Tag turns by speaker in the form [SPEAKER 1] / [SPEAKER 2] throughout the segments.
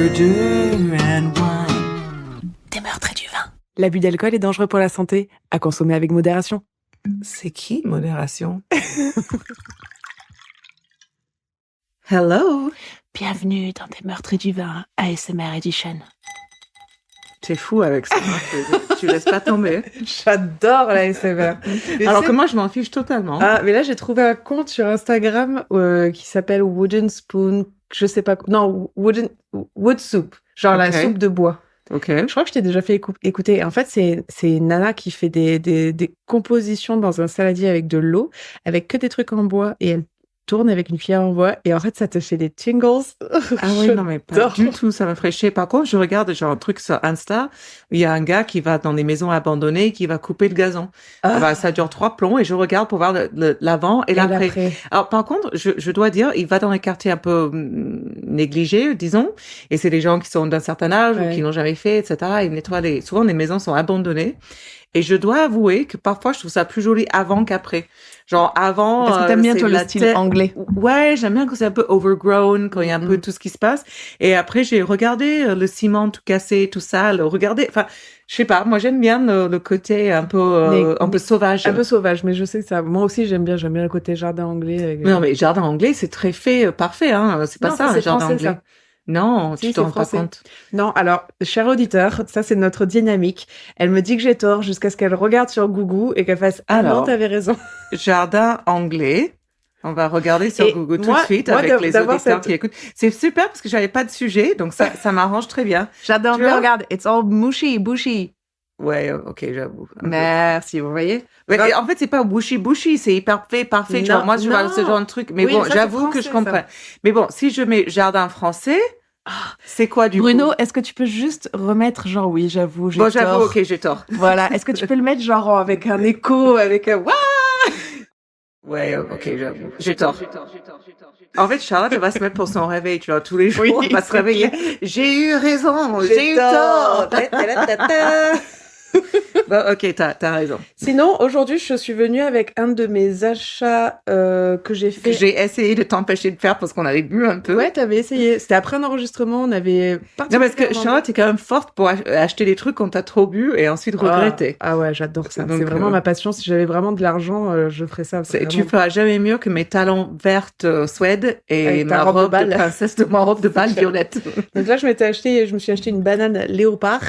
[SPEAKER 1] murder and wine.
[SPEAKER 2] Des meurtres et du vin.
[SPEAKER 3] L'abus d'alcool est dangereux pour la santé, à consommer avec modération.
[SPEAKER 4] C'est qui, modération? Hello!
[SPEAKER 2] Bienvenue dans Des meurtres et du vin, ASMR Edition.
[SPEAKER 4] T'es fou avec ça. Tu laisses pas tomber.
[SPEAKER 3] J'adore la ASMR.
[SPEAKER 4] Alors que moi, je m'en fiche totalement.
[SPEAKER 3] Ah, mais là, j'ai trouvé un compte sur Instagram qui s'appelle Wooden Spoon, je sais pas... Non, Wood Soup, genre la soupe de bois.
[SPEAKER 4] Ok.
[SPEAKER 3] Je crois que je t'ai déjà fait écouter. En fait, c'est une nana qui fait des compositions dans un saladier avec de l'eau, avec que des trucs en bois, et elle tourne avec une cuillère en bois, et en fait, ça te fait des tingles.
[SPEAKER 4] Ah oui, non, mais pas du tout, ça m'effraie. Par contre, je regarde genre un truc sur Insta, où il y a un gars qui va dans des maisons abandonnées, qui va couper le gazon. Ça dure 3 plombs, et je regarde pour voir l'avant et l'après. Alors, par contre, je dois dire, il va dans les quartiers un peu négligés, disons, et c'est des gens qui sont d'un certain âge, ou qui n'ont jamais fait, etc. Il nettoie souvent les maisons sont abandonnées. Et je dois avouer que parfois, je trouve ça plus joli avant qu'après. Genre, avant...
[SPEAKER 3] Est-ce que t'aimes bien, toi, le style anglais?
[SPEAKER 4] Ouais, j'aime bien quand c'est un peu overgrown, quand il y a un peu tout ce qui se passe. Et après, j'ai regardé le ciment tout cassé, tout sale, enfin, je sais pas, moi, j'aime bien le côté un peu sauvage.
[SPEAKER 3] Un peu sauvage, mais je sais que ça... Moi aussi, j'aime bien le côté jardin anglais.
[SPEAKER 4] Non, mais jardin anglais, c'est très fait, parfait, hein. C'est pas ça, un jardin anglais. Ça. Non,
[SPEAKER 3] si,
[SPEAKER 4] tu t'en rends pas compte.
[SPEAKER 3] Non, alors, cher auditeur, ça c'est notre dynamique. Elle me dit que j'ai tort jusqu'à ce qu'elle regarde sur Google et qu'elle fasse « Ah non, t'avais raison ».
[SPEAKER 4] Jardin anglais. On va regarder sur Google tout de suite avec les auditeurs qui écoutent. C'est super parce que j'avais pas de sujet, donc ça m'arrange très bien.
[SPEAKER 3] Jardin anglais, regarde, it's all bushy.
[SPEAKER 4] Ouais, ok, j'avoue.
[SPEAKER 3] Merci, vous voyez.
[SPEAKER 4] Ouais, en fait, c'est pas bushy, c'est hyper parfait.
[SPEAKER 3] Non,
[SPEAKER 4] moi, je vois ce genre de truc. Mais bon, j'avoue que je comprends. Ça. Mais bon, si je mets jardin français, c'est quoi du coup?
[SPEAKER 3] Bruno, est-ce que tu peux juste remettre genre oui, j'avoue, j'ai tort.
[SPEAKER 4] Bon, j'avoue, ok, j'ai tort.
[SPEAKER 3] Voilà, est-ce que tu peux le mettre genre avec un écho, avec un Wouah!
[SPEAKER 4] Ouais, ok, j'avoue, j'ai tort. En fait, Charlotte, elle va se mettre pour son réveil, tu vois, tous les jours, elle va se réveiller. J'ai eu raison, j'ai eu tort. Bon, ok, t'as raison.
[SPEAKER 3] Sinon, aujourd'hui, je suis venue avec un de mes achats que j'ai fait.
[SPEAKER 4] Que j'ai essayé de t'empêcher de faire parce qu'on avait bu un peu.
[SPEAKER 3] Ouais, t'avais essayé. C'était après un enregistrement, on avait
[SPEAKER 4] Non, parce que Charlotte est quand même forte pour acheter des trucs qu'on t'a trop bu et ensuite regretter.
[SPEAKER 3] Ah ouais, j'adore ça. C'est vraiment ma passion. Si j'avais vraiment de l'argent, je ferais ça.
[SPEAKER 4] Tu feras jamais mieux que mes talons vertes Suède et ma robe de princesse de ma robe de bal violette.
[SPEAKER 3] Donc là, je me suis acheté une banane léopard.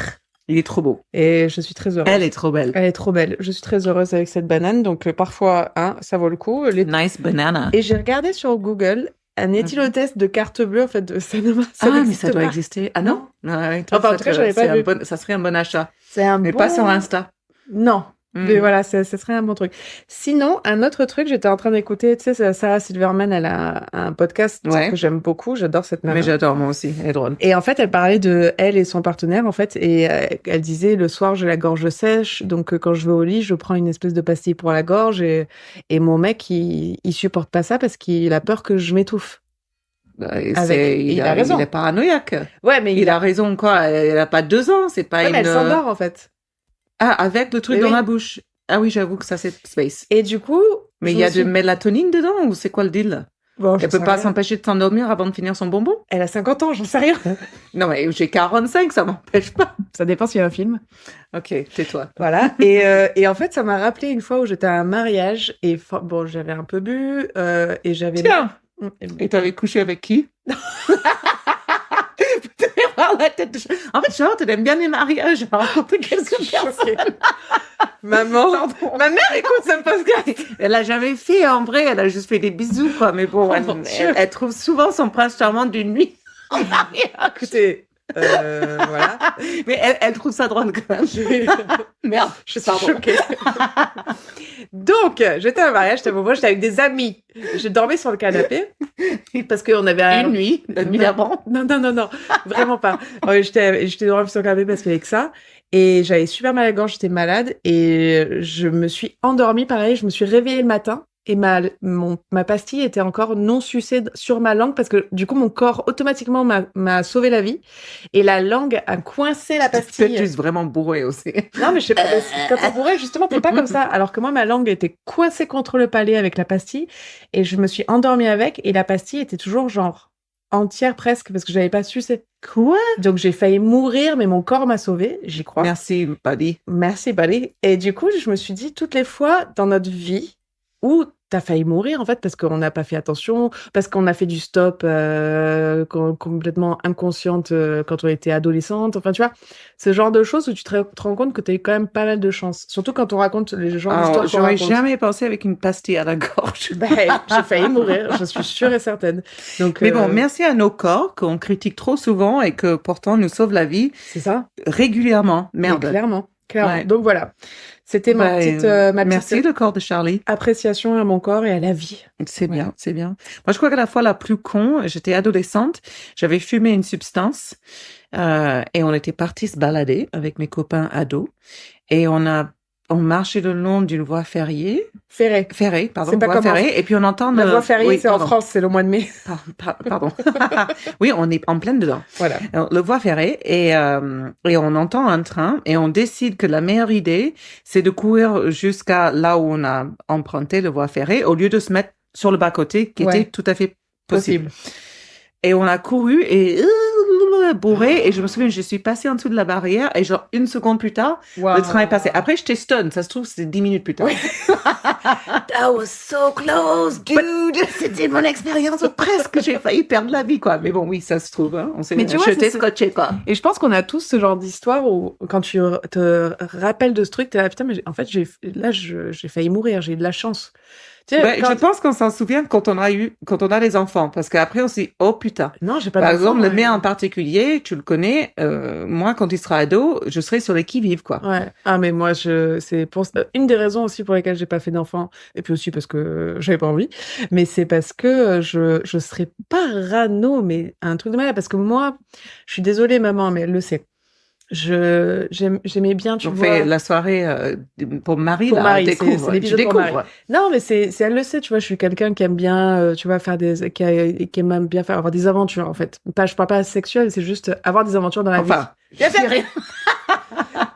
[SPEAKER 4] Il est trop beau.
[SPEAKER 3] Et je suis très heureuse.
[SPEAKER 4] Elle est trop belle.
[SPEAKER 3] Elle est trop belle. Je suis très heureuse avec cette banane. Donc, parfois, ça vaut le coup.
[SPEAKER 4] Nice banana.
[SPEAKER 3] Et j'ai regardé sur Google un éthylotest de carte bleue, en fait, ça
[SPEAKER 4] mais ça doit exister. Ah non?
[SPEAKER 3] Enfin, en tout cas, j'avais pas vu.
[SPEAKER 4] Ça serait un bon achat.
[SPEAKER 3] Mais
[SPEAKER 4] pas sur Insta.
[SPEAKER 3] Non. Mais voilà, ça serait un bon truc. Sinon, un autre truc, j'étais en train d'écouter, tu sais, Sarah Silverman, elle a un podcast que j'aime beaucoup, j'adore cette nana.
[SPEAKER 4] Mais j'adore, moi aussi, elle est drôle.
[SPEAKER 3] Et en fait, elle parlait de elle et son partenaire, en fait, et elle disait, le soir, j'ai la gorge sèche, donc quand je vais au lit, je prends une espèce de pastille pour la gorge, et mon mec, il supporte pas ça parce qu'il a peur que je m'étouffe.
[SPEAKER 4] Il a raison. Il est paranoïaque.
[SPEAKER 3] Ouais, mais
[SPEAKER 4] il a raison, quoi. Elle a pas 2 ans, c'est pas
[SPEAKER 3] mais elle s'endort, en fait.
[SPEAKER 4] Ah, avec le truc dans la bouche. Ah oui, j'avoue que ça, c'est space.
[SPEAKER 3] Et du coup...
[SPEAKER 4] Mais il y a de mélatonine dedans, ou c'est quoi le deal?
[SPEAKER 3] Bon,
[SPEAKER 4] elle peut pas s'empêcher de s'endormir avant de finir son bonbon?
[SPEAKER 3] Elle a 50 ans, j'en sais rien.
[SPEAKER 4] Non, mais j'ai 45, ça m'empêche pas.
[SPEAKER 3] Ça dépend s'il y a un film.
[SPEAKER 4] Ok, tais-toi.
[SPEAKER 3] Voilà. Et en fait, ça m'a rappelé une fois où j'étais à un mariage, et bon, j'avais un peu bu, et j'avais...
[SPEAKER 4] Tiens! Et t'avais couché avec qui? En fait, Charlotte, elle aime bien les mariages.
[SPEAKER 3] Maman, ma mère écoute ce podcast.
[SPEAKER 4] Elle a jamais fait, en vrai, elle a juste fait des bisous, quoi. Mais bon, elle trouve souvent son prince charmant d'une nuit en mariage.
[SPEAKER 3] Écoutez, voilà.
[SPEAKER 4] Mais elle trouve ça drôle quand même. Merde, je suis choquée.
[SPEAKER 3] Donc, j'étais à un mariage, j'étais avec des amis. Je dormais sur le canapé parce qu'on avait
[SPEAKER 4] une nuit, la nuit d'avant.
[SPEAKER 3] Non, vraiment pas. J'étais dormie sur le canapé parce qu'il y avait que ça. Et j'avais super mal à la gorge, j'étais malade. Et je me suis endormie, pareil. Je me suis réveillée le matin. Et ma pastille était encore non sucée sur ma langue parce que du coup mon corps automatiquement m'a sauvé la vie et la langue a coincé la pastille.
[SPEAKER 4] Peut-être juste vraiment bourré aussi.
[SPEAKER 3] Non mais je sais pas, quand t'es bourré justement t'es pas comme ça. Alors que moi ma langue était coincée contre le palais avec la pastille et je me suis endormie avec et la pastille était toujours genre entière presque parce que j'avais pas sucé.
[SPEAKER 4] Quoi?
[SPEAKER 3] Donc j'ai failli mourir, mais mon corps m'a sauvée, j'y crois.
[SPEAKER 4] Merci, buddy.
[SPEAKER 3] Merci, buddy. Et du coup, je me suis dit, toutes les fois dans notre vie où t'as failli mourir, en fait, parce qu'on n'a pas fait attention, parce qu'on a fait du stop complètement inconsciente quand on était adolescente. Enfin, tu vois, ce genre de choses où tu te rends compte que t'as eu quand même pas mal de chance. Surtout quand on raconte les genres d'histoires qu'on
[SPEAKER 4] J'aurais
[SPEAKER 3] raconte.
[SPEAKER 4] jamais pensé avec une pastille à la gorge.
[SPEAKER 3] Ben, j'ai failli mourir, je suis sûre et certaine. Donc,
[SPEAKER 4] Mais bon, merci à nos corps qu'on critique trop souvent et que pourtant nous sauvent la vie
[SPEAKER 3] c'est ça.
[SPEAKER 4] régulièrement. Merde.
[SPEAKER 3] Mais clairement.
[SPEAKER 4] Ouais.
[SPEAKER 3] Donc voilà, c'était ma petite
[SPEAKER 4] Merci le corps de Charlie.
[SPEAKER 3] appréciation à mon corps et à la vie.
[SPEAKER 4] C'est
[SPEAKER 3] Ouais.
[SPEAKER 4] bien, c'est bien. Moi, je crois que la fois la plus con, j'étais adolescente, j'avais fumé une substance et on était partis se balader avec mes copains ados et on marchait le long d'une voie ferrée,
[SPEAKER 3] Ferré.
[SPEAKER 4] pardon,
[SPEAKER 3] C'est pas
[SPEAKER 4] voie
[SPEAKER 3] comme
[SPEAKER 4] ferrée, et puis on entend
[SPEAKER 3] La voie ferrée,
[SPEAKER 4] oui,
[SPEAKER 3] c'est en
[SPEAKER 4] pardon.
[SPEAKER 3] France, c'est le mois de mai.
[SPEAKER 4] Pardon. Oui, on est en pleine dedans.
[SPEAKER 3] Voilà.
[SPEAKER 4] Alors, le voie ferrée et on entend un train et on décide que la meilleure idée, c'est de courir jusqu'à là où on a emprunté le voie ferrée au lieu de se mettre sur le bas-côté qui
[SPEAKER 3] Ouais.
[SPEAKER 4] était tout à fait possible.
[SPEAKER 3] Possible.
[SPEAKER 4] Et on a couru et bourré et je me souviens, je suis passée en dessous de la barrière et genre une seconde plus tard, le train est passé. Après, j'étais stun. Ça se trouve, c'est 10 minutes plus tard.
[SPEAKER 2] That was so close, dude.
[SPEAKER 4] C'était mon expérience presque. J'ai failli perdre la vie, quoi. Mais bon, oui, ça se trouve. Hein. On s'est
[SPEAKER 3] Mais tu vois,
[SPEAKER 4] jeté
[SPEAKER 3] c'est-
[SPEAKER 4] scotché, quoi.
[SPEAKER 3] Et je pense qu'on a tous ce genre d'histoire où, quand tu te rappelles de ce truc, t'es là, putain, mais en fait, j'ai failli mourir, j'ai eu de la chance. Tu sais,
[SPEAKER 4] Ouais,
[SPEAKER 3] quand-
[SPEAKER 4] je pense qu'on s'en souvient quand on a les enfants, parce qu'après on s'est dit, oh putain.
[SPEAKER 3] Non, j'ai pas
[SPEAKER 4] Par
[SPEAKER 3] d'enfant,
[SPEAKER 4] exemple, le
[SPEAKER 3] ouais.
[SPEAKER 4] mien en particulier, tu le connais, moi quand il sera ado, je serai sur les qui-vive, quoi.
[SPEAKER 3] Ouais. Ah, mais moi, c'est pour une des raisons aussi pour lesquelles j'ai pas fait d'enfant, et puis aussi parce que j'avais pas envie, mais c'est parce que je serais pas rano, mais un truc de malade, parce que moi, je suis désolée, maman, mais elle le sait. J'aimais bien, tu
[SPEAKER 4] On
[SPEAKER 3] vois.
[SPEAKER 4] fait la soirée pour Marie,
[SPEAKER 3] Pour
[SPEAKER 4] là,
[SPEAKER 3] Marie,
[SPEAKER 4] découvre.
[SPEAKER 3] c'est
[SPEAKER 4] Tu
[SPEAKER 3] l'épisode pour
[SPEAKER 4] découvres.
[SPEAKER 3] Non, mais c'est elle le sait, tu vois, je suis quelqu'un qui aime bien, tu vois, faire qui aime même bien avoir des aventures, en fait. Je parle pas sexuel, c'est juste avoir des aventures dans la vie.
[SPEAKER 4] Enfin,
[SPEAKER 3] Bien fait.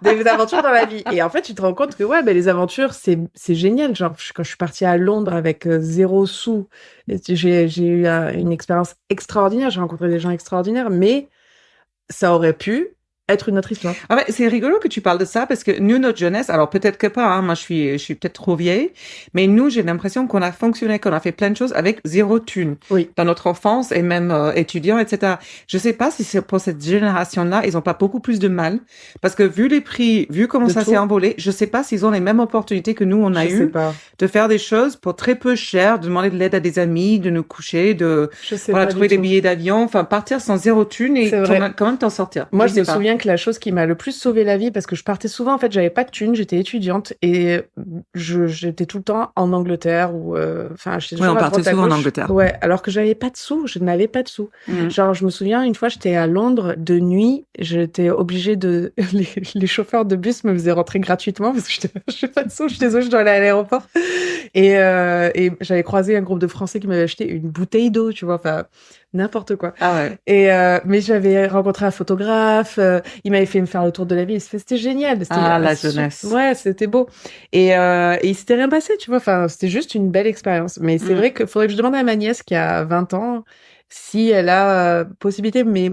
[SPEAKER 3] Des aventures dans la vie. Et en fait, tu te rends compte que, ouais, ben, les aventures, c'est génial. Genre, quand je suis partie à Londres avec 0 sous, j'ai eu une expérience extraordinaire, j'ai rencontré des gens extraordinaires, mais ça aurait pu être une autre histoire.
[SPEAKER 4] ah ouais, c'est rigolo que tu parles de ça parce que nous, notre jeunesse, alors peut-être que pas, hein, moi je suis peut-être trop vieille, mais nous, j'ai l'impression qu'on a fonctionné, qu'on a fait plein de choses avec 0 thune.
[SPEAKER 3] Oui.
[SPEAKER 4] Dans notre enfance et même étudiants, etc. Je sais pas si c'est pour cette génération-là, ils ont pas beaucoup plus de mal parce que vu les prix, vu comment
[SPEAKER 3] De
[SPEAKER 4] ça
[SPEAKER 3] tout.
[SPEAKER 4] s'est envolé, je sais pas s'ils ont les mêmes opportunités que nous, on a
[SPEAKER 3] Je sais
[SPEAKER 4] eu
[SPEAKER 3] pas.
[SPEAKER 4] de faire des choses pour très peu cher, de demander de l'aide à des amis, de nous coucher, de
[SPEAKER 3] Je sais
[SPEAKER 4] voilà,
[SPEAKER 3] pas
[SPEAKER 4] trouver
[SPEAKER 3] du
[SPEAKER 4] des
[SPEAKER 3] tout.
[SPEAKER 4] billets d'avion, enfin partir sans 0 thune et
[SPEAKER 3] C'est vrai.
[SPEAKER 4] quand même t'en sortir.
[SPEAKER 3] Moi, je
[SPEAKER 4] sais
[SPEAKER 3] me
[SPEAKER 4] pas.
[SPEAKER 3] souviens que la chose qui m'a le plus sauvé la vie, parce que je partais souvent, en fait, j'avais pas de thunes, j'étais étudiante et j'étais tout le temps en Angleterre ou, enfin, j'étais
[SPEAKER 4] Ouais,
[SPEAKER 3] toujours
[SPEAKER 4] on
[SPEAKER 3] à
[SPEAKER 4] partait
[SPEAKER 3] droite à
[SPEAKER 4] souvent en
[SPEAKER 3] gauche.
[SPEAKER 4] Angleterre.
[SPEAKER 3] Ouais, alors que j'avais pas de sous, je n'avais pas de sous.
[SPEAKER 4] Mhm.
[SPEAKER 3] Genre, je me souviens, une fois, j'étais à Londres de nuit, j'étais obligée de, les chauffeurs de bus me faisaient rentrer gratuitement parce que j'ai pas de sous, je suis désolée, je dois aller à l'aéroport. Et j'avais croisé un groupe de Français qui m'avait acheté une bouteille d'eau, tu vois, enfin, n'importe quoi.
[SPEAKER 4] Ah ouais.
[SPEAKER 3] Et mais j'avais rencontré un photographe, il m'avait fait me faire le tour de la ville, c'était génial. C'était
[SPEAKER 4] Ah, la jeunesse.
[SPEAKER 3] Ouais, c'était beau. Et il s'était rien passé, tu vois. Enfin, c'était juste une belle expérience. Mais c'est
[SPEAKER 4] Mm.
[SPEAKER 3] vrai qu'il faudrait que je demande à ma nièce qui a 20 ans si elle a possibilité. Mais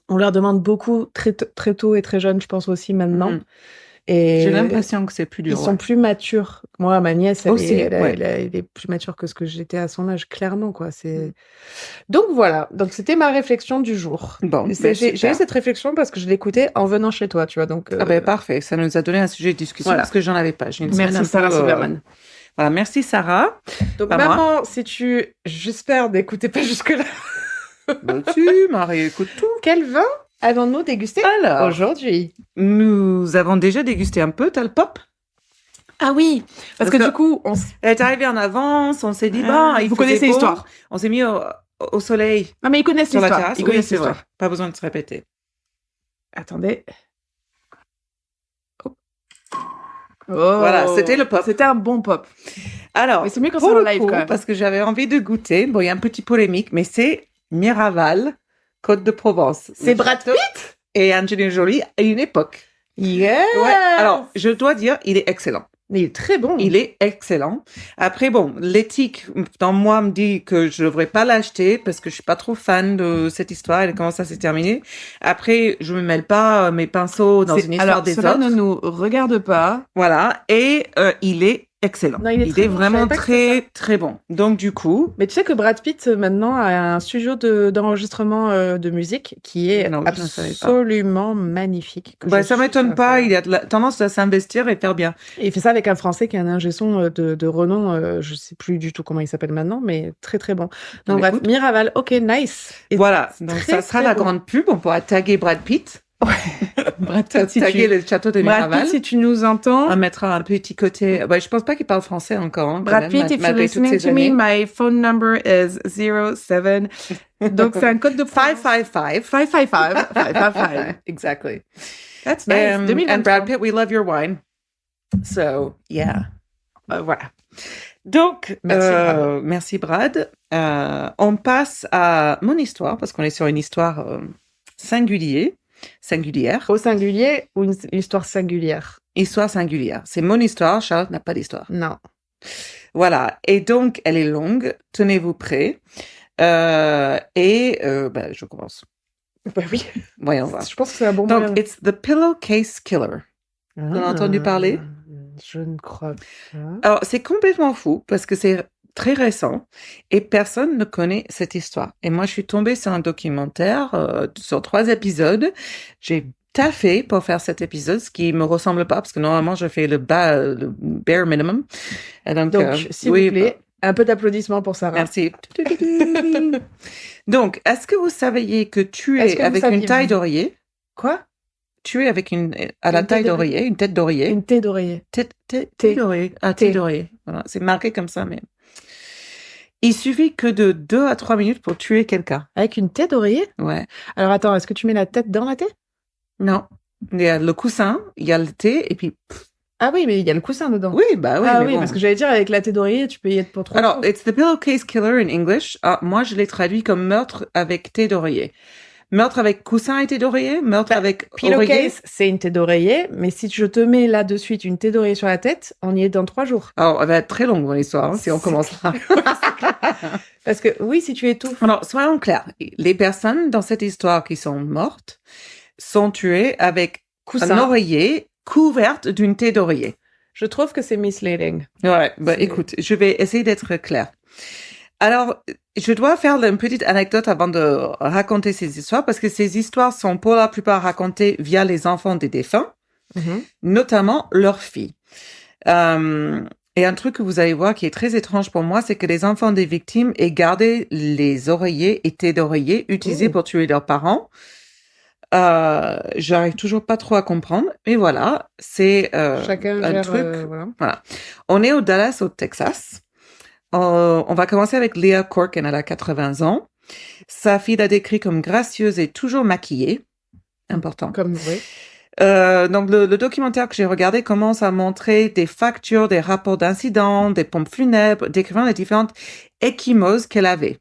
[SPEAKER 3] on leur demande beaucoup très tôt et très jeune, je pense aussi maintenant.
[SPEAKER 4] Mhm.
[SPEAKER 3] Et
[SPEAKER 4] J'ai l'impression que c'est plus dur.
[SPEAKER 3] ils sont plus matures. Moi, ma nièce,
[SPEAKER 4] Aussi,
[SPEAKER 3] elle
[SPEAKER 4] ouais.
[SPEAKER 3] est plus mature que ce que j'étais à son âge, clairement, quoi. Donc voilà. Donc c'était ma réflexion du jour.
[SPEAKER 4] Bon,
[SPEAKER 3] Et
[SPEAKER 4] ben,
[SPEAKER 3] j'ai eu
[SPEAKER 4] super.
[SPEAKER 3] cette réflexion parce que je l'écoutais en venant chez toi, tu vois. Donc
[SPEAKER 4] Ah ben parfait, ça nous a donné un sujet de discussion
[SPEAKER 3] Voilà.
[SPEAKER 4] parce que j'en avais pas. J'ai une semaine un
[SPEAKER 3] merci Sarah
[SPEAKER 4] peu,
[SPEAKER 3] Silverman.
[SPEAKER 4] Voilà, merci Sarah.
[SPEAKER 3] Donc
[SPEAKER 4] pas
[SPEAKER 3] maman, si tu, j'espère n'écoutez pas jusque là.
[SPEAKER 4] Bah, tu, Marie, écoute tout.
[SPEAKER 3] Quel vin allons-nous déguster
[SPEAKER 4] Alors,
[SPEAKER 3] aujourd'hui?
[SPEAKER 4] nous avons déjà dégusté un peu, t'as le pop.
[SPEAKER 3] Ah oui, parce que
[SPEAKER 4] que-
[SPEAKER 3] du coup,
[SPEAKER 4] Elle est arrivée en avance, on s'est dit,
[SPEAKER 3] Ah,
[SPEAKER 4] bon, il
[SPEAKER 3] vous
[SPEAKER 4] faisait
[SPEAKER 3] connaissez
[SPEAKER 4] beau.
[SPEAKER 3] l'histoire.
[SPEAKER 4] On s'est mis au soleil
[SPEAKER 3] non mais ils connaissent
[SPEAKER 4] sur la
[SPEAKER 3] l'histoire.
[SPEAKER 4] terrasse.
[SPEAKER 3] Ils
[SPEAKER 4] Oui,
[SPEAKER 3] connaissent
[SPEAKER 4] c'est vrai.
[SPEAKER 3] l'histoire.
[SPEAKER 4] Pas besoin de se répéter.
[SPEAKER 3] Attendez. Oh.
[SPEAKER 4] Voilà, c'était le pop.
[SPEAKER 3] C'était un bon pop.
[SPEAKER 4] Alors,
[SPEAKER 3] Mais c'est mieux quand
[SPEAKER 4] pour
[SPEAKER 3] c'est en
[SPEAKER 4] le
[SPEAKER 3] live
[SPEAKER 4] coup,
[SPEAKER 3] quand même.
[SPEAKER 4] parce que j'avais envie de goûter, bon, il y a un petit polémique, mais c'est Miraval, Côte de Provence.
[SPEAKER 3] C'est
[SPEAKER 4] Le
[SPEAKER 3] Brad
[SPEAKER 4] château
[SPEAKER 3] Pitt?
[SPEAKER 4] et Angelina Jolie à une époque.
[SPEAKER 3] Yeah.
[SPEAKER 4] Ouais. Alors, je dois dire, il est excellent.
[SPEAKER 3] Mais il est très bon.
[SPEAKER 4] Il est excellent. Après, bon, l'éthique dans moi me dit que je devrais pas l'acheter parce que je suis pas trop fan de cette histoire et de comment ça s'est terminé. Après, je me mêle pas mes pinceaux dans une histoire
[SPEAKER 3] Alors,
[SPEAKER 4] des
[SPEAKER 3] cela
[SPEAKER 4] autres.
[SPEAKER 3] ne nous regarde pas.
[SPEAKER 4] Voilà. Et il est excellent.
[SPEAKER 3] Non, il est très bon. Je
[SPEAKER 4] vraiment
[SPEAKER 3] savais pas que c'était
[SPEAKER 4] très, très bon. Donc, du coup,
[SPEAKER 3] Mais tu sais que Brad Pitt, maintenant, a un studio d'enregistrement de musique qui est
[SPEAKER 4] Non, je ne savais pas.
[SPEAKER 3] absolument magnifique. que je
[SPEAKER 4] ça
[SPEAKER 3] suis
[SPEAKER 4] m'étonne pas.
[SPEAKER 3] fan.
[SPEAKER 4] Il a tendance à s'investir et faire bien.
[SPEAKER 3] Et il fait ça avec un Français qui est un ingé son de renom. Je sais plus du tout comment il s'appelle maintenant, mais très très bon. Donc
[SPEAKER 4] Bah,
[SPEAKER 3] bref,
[SPEAKER 4] écoute.
[SPEAKER 3] Miraval, ok, nice. Et
[SPEAKER 4] Voilà.
[SPEAKER 3] c'est
[SPEAKER 4] Donc,
[SPEAKER 3] très,
[SPEAKER 4] ça sera
[SPEAKER 3] très
[SPEAKER 4] la
[SPEAKER 3] bon.
[SPEAKER 4] grande pub. On pourra taguer Brad Pitt.
[SPEAKER 3] Brad Pitt, si
[SPEAKER 4] Taguer
[SPEAKER 3] tu...
[SPEAKER 4] le château de
[SPEAKER 3] Brad
[SPEAKER 4] Miraval.
[SPEAKER 3] Pitt, si tu nous entends.
[SPEAKER 4] On mettra un petit côté. Je pense pas qu'il parle français encore. Hein, quand
[SPEAKER 3] Brad
[SPEAKER 4] même,
[SPEAKER 3] Pitt, if you're
[SPEAKER 4] malgré toutes
[SPEAKER 3] listening
[SPEAKER 4] ces
[SPEAKER 3] to me,
[SPEAKER 4] années.
[SPEAKER 3] my phone number is 07. Donc c'est un code de
[SPEAKER 4] 555.
[SPEAKER 3] 555. 555.
[SPEAKER 4] Exactly.
[SPEAKER 3] That's nice. 2023.
[SPEAKER 4] And Brad Pitt, we love your wine. So, yeah.
[SPEAKER 3] Voilà.
[SPEAKER 4] Donc,
[SPEAKER 3] Merci, Brad.
[SPEAKER 4] merci Brad. On passe à mon histoire, parce qu'on est sur une histoire singulière.
[SPEAKER 3] Au singulier ou une histoire singulière?
[SPEAKER 4] Histoire singulière. C'est mon histoire, Charlotte n'a pas d'histoire.
[SPEAKER 3] Non.
[SPEAKER 4] Voilà. Et donc, elle est longue. Tenez-vous prêts. Je commence.
[SPEAKER 3] Bah oui.
[SPEAKER 4] Voyons voir.
[SPEAKER 3] Je pense que c'est un bon
[SPEAKER 4] Donc,
[SPEAKER 3] moyen.
[SPEAKER 4] it's the pillowcase killer. On a entendu parler?
[SPEAKER 3] Je ne crois pas.
[SPEAKER 4] Alors, c'est complètement fou parce que c'est très récent et personne ne connaît cette histoire. Et moi, je suis tombée sur un documentaire sur 3 épisodes. J'ai taffé pour faire cet épisode, ce qui me ressemble pas parce que normalement, je fais le bare minimum. Et donc,
[SPEAKER 3] S'il vous plaît, un peu d'applaudissements pour Sarah.
[SPEAKER 4] Merci. Donc, est-ce que vous saviez que tu
[SPEAKER 3] Est-ce
[SPEAKER 4] es
[SPEAKER 3] que vous
[SPEAKER 4] avec
[SPEAKER 3] saviez-
[SPEAKER 4] une taille d'oreiller?
[SPEAKER 3] Quoi?
[SPEAKER 4] Tu es avec à la
[SPEAKER 3] Une
[SPEAKER 4] taille
[SPEAKER 3] tête
[SPEAKER 4] d'oreiller, une tête d'oreiller.
[SPEAKER 3] Une thé d'oreiller.
[SPEAKER 4] Tête
[SPEAKER 3] Thé.
[SPEAKER 4] d'oreiller. Ah,
[SPEAKER 3] Thé.
[SPEAKER 4] thé d'oreiller. Voilà. C'est marqué comme ça, mais. Il suffit que de 2 à 3 minutes pour tuer quelqu'un.
[SPEAKER 3] Avec une thé d'oreiller?
[SPEAKER 4] Ouais.
[SPEAKER 3] Alors attends, est-ce que tu mets la tête dans la thé?
[SPEAKER 4] Non. Il y a le coussin, il y a le thé, et puis.
[SPEAKER 3] Ah oui, mais il y a le coussin dedans.
[SPEAKER 4] Oui, bah oui.
[SPEAKER 3] ah
[SPEAKER 4] mais
[SPEAKER 3] oui,
[SPEAKER 4] bon.
[SPEAKER 3] parce que j'allais dire, avec la thé d'oreiller, tu peux y être pour 3
[SPEAKER 4] Alors,
[SPEAKER 3] jours.
[SPEAKER 4] it's the pillowcase killer in English. Ah, moi, je l'ai traduit comme meurtre avec thé d'oreiller. Meurtre avec coussin et thé d'oreiller? Meurtre avec oreiller?
[SPEAKER 3] Pillowcase, c'est une thé d'oreiller, mais si je te mets là de suite une thé d'oreiller sur la tête, on y est dans 3 jours.
[SPEAKER 4] Alors, elle va être très longue, mon histoire, hein, si on commence là.
[SPEAKER 3] Parce que oui, si tu étouffes.
[SPEAKER 4] Alors, soyons clairs. Les personnes dans cette histoire qui sont mortes sont tuées avec
[SPEAKER 3] Coussin.
[SPEAKER 4] un oreiller couverte d'une thé d'oreiller.
[SPEAKER 3] Je trouve que c'est misleading.
[SPEAKER 4] Ouais,
[SPEAKER 3] C'est-
[SPEAKER 4] écoute, je vais essayer d'être claire. Alors, je dois faire une petite anecdote avant de raconter ces histoires, parce que ces histoires sont pour la plupart racontées via les enfants des défunts, notamment leurs filles. Et un truc que vous allez voir qui est très étrange pour moi, c'est que les enfants des victimes aient gardé les oreillers et thé d'oreiller utilisés pour tuer leurs parents. J'arrive toujours pas trop à comprendre, mais voilà, c'est
[SPEAKER 3] Chacun
[SPEAKER 4] un
[SPEAKER 3] gère,
[SPEAKER 4] truc.
[SPEAKER 3] voilà.
[SPEAKER 4] On est au Dallas, au Texas. On va commencer avec Leah Corkin, elle a 80 ans. Sa fille l'a décrit comme gracieuse et toujours maquillée. Important.
[SPEAKER 3] Comme oui.
[SPEAKER 4] Donc le documentaire que j'ai regardé commence à montrer des factures, des rapports d'incidents, des pompes funèbres, décrivant les différentes ecchymoses qu'elle avait.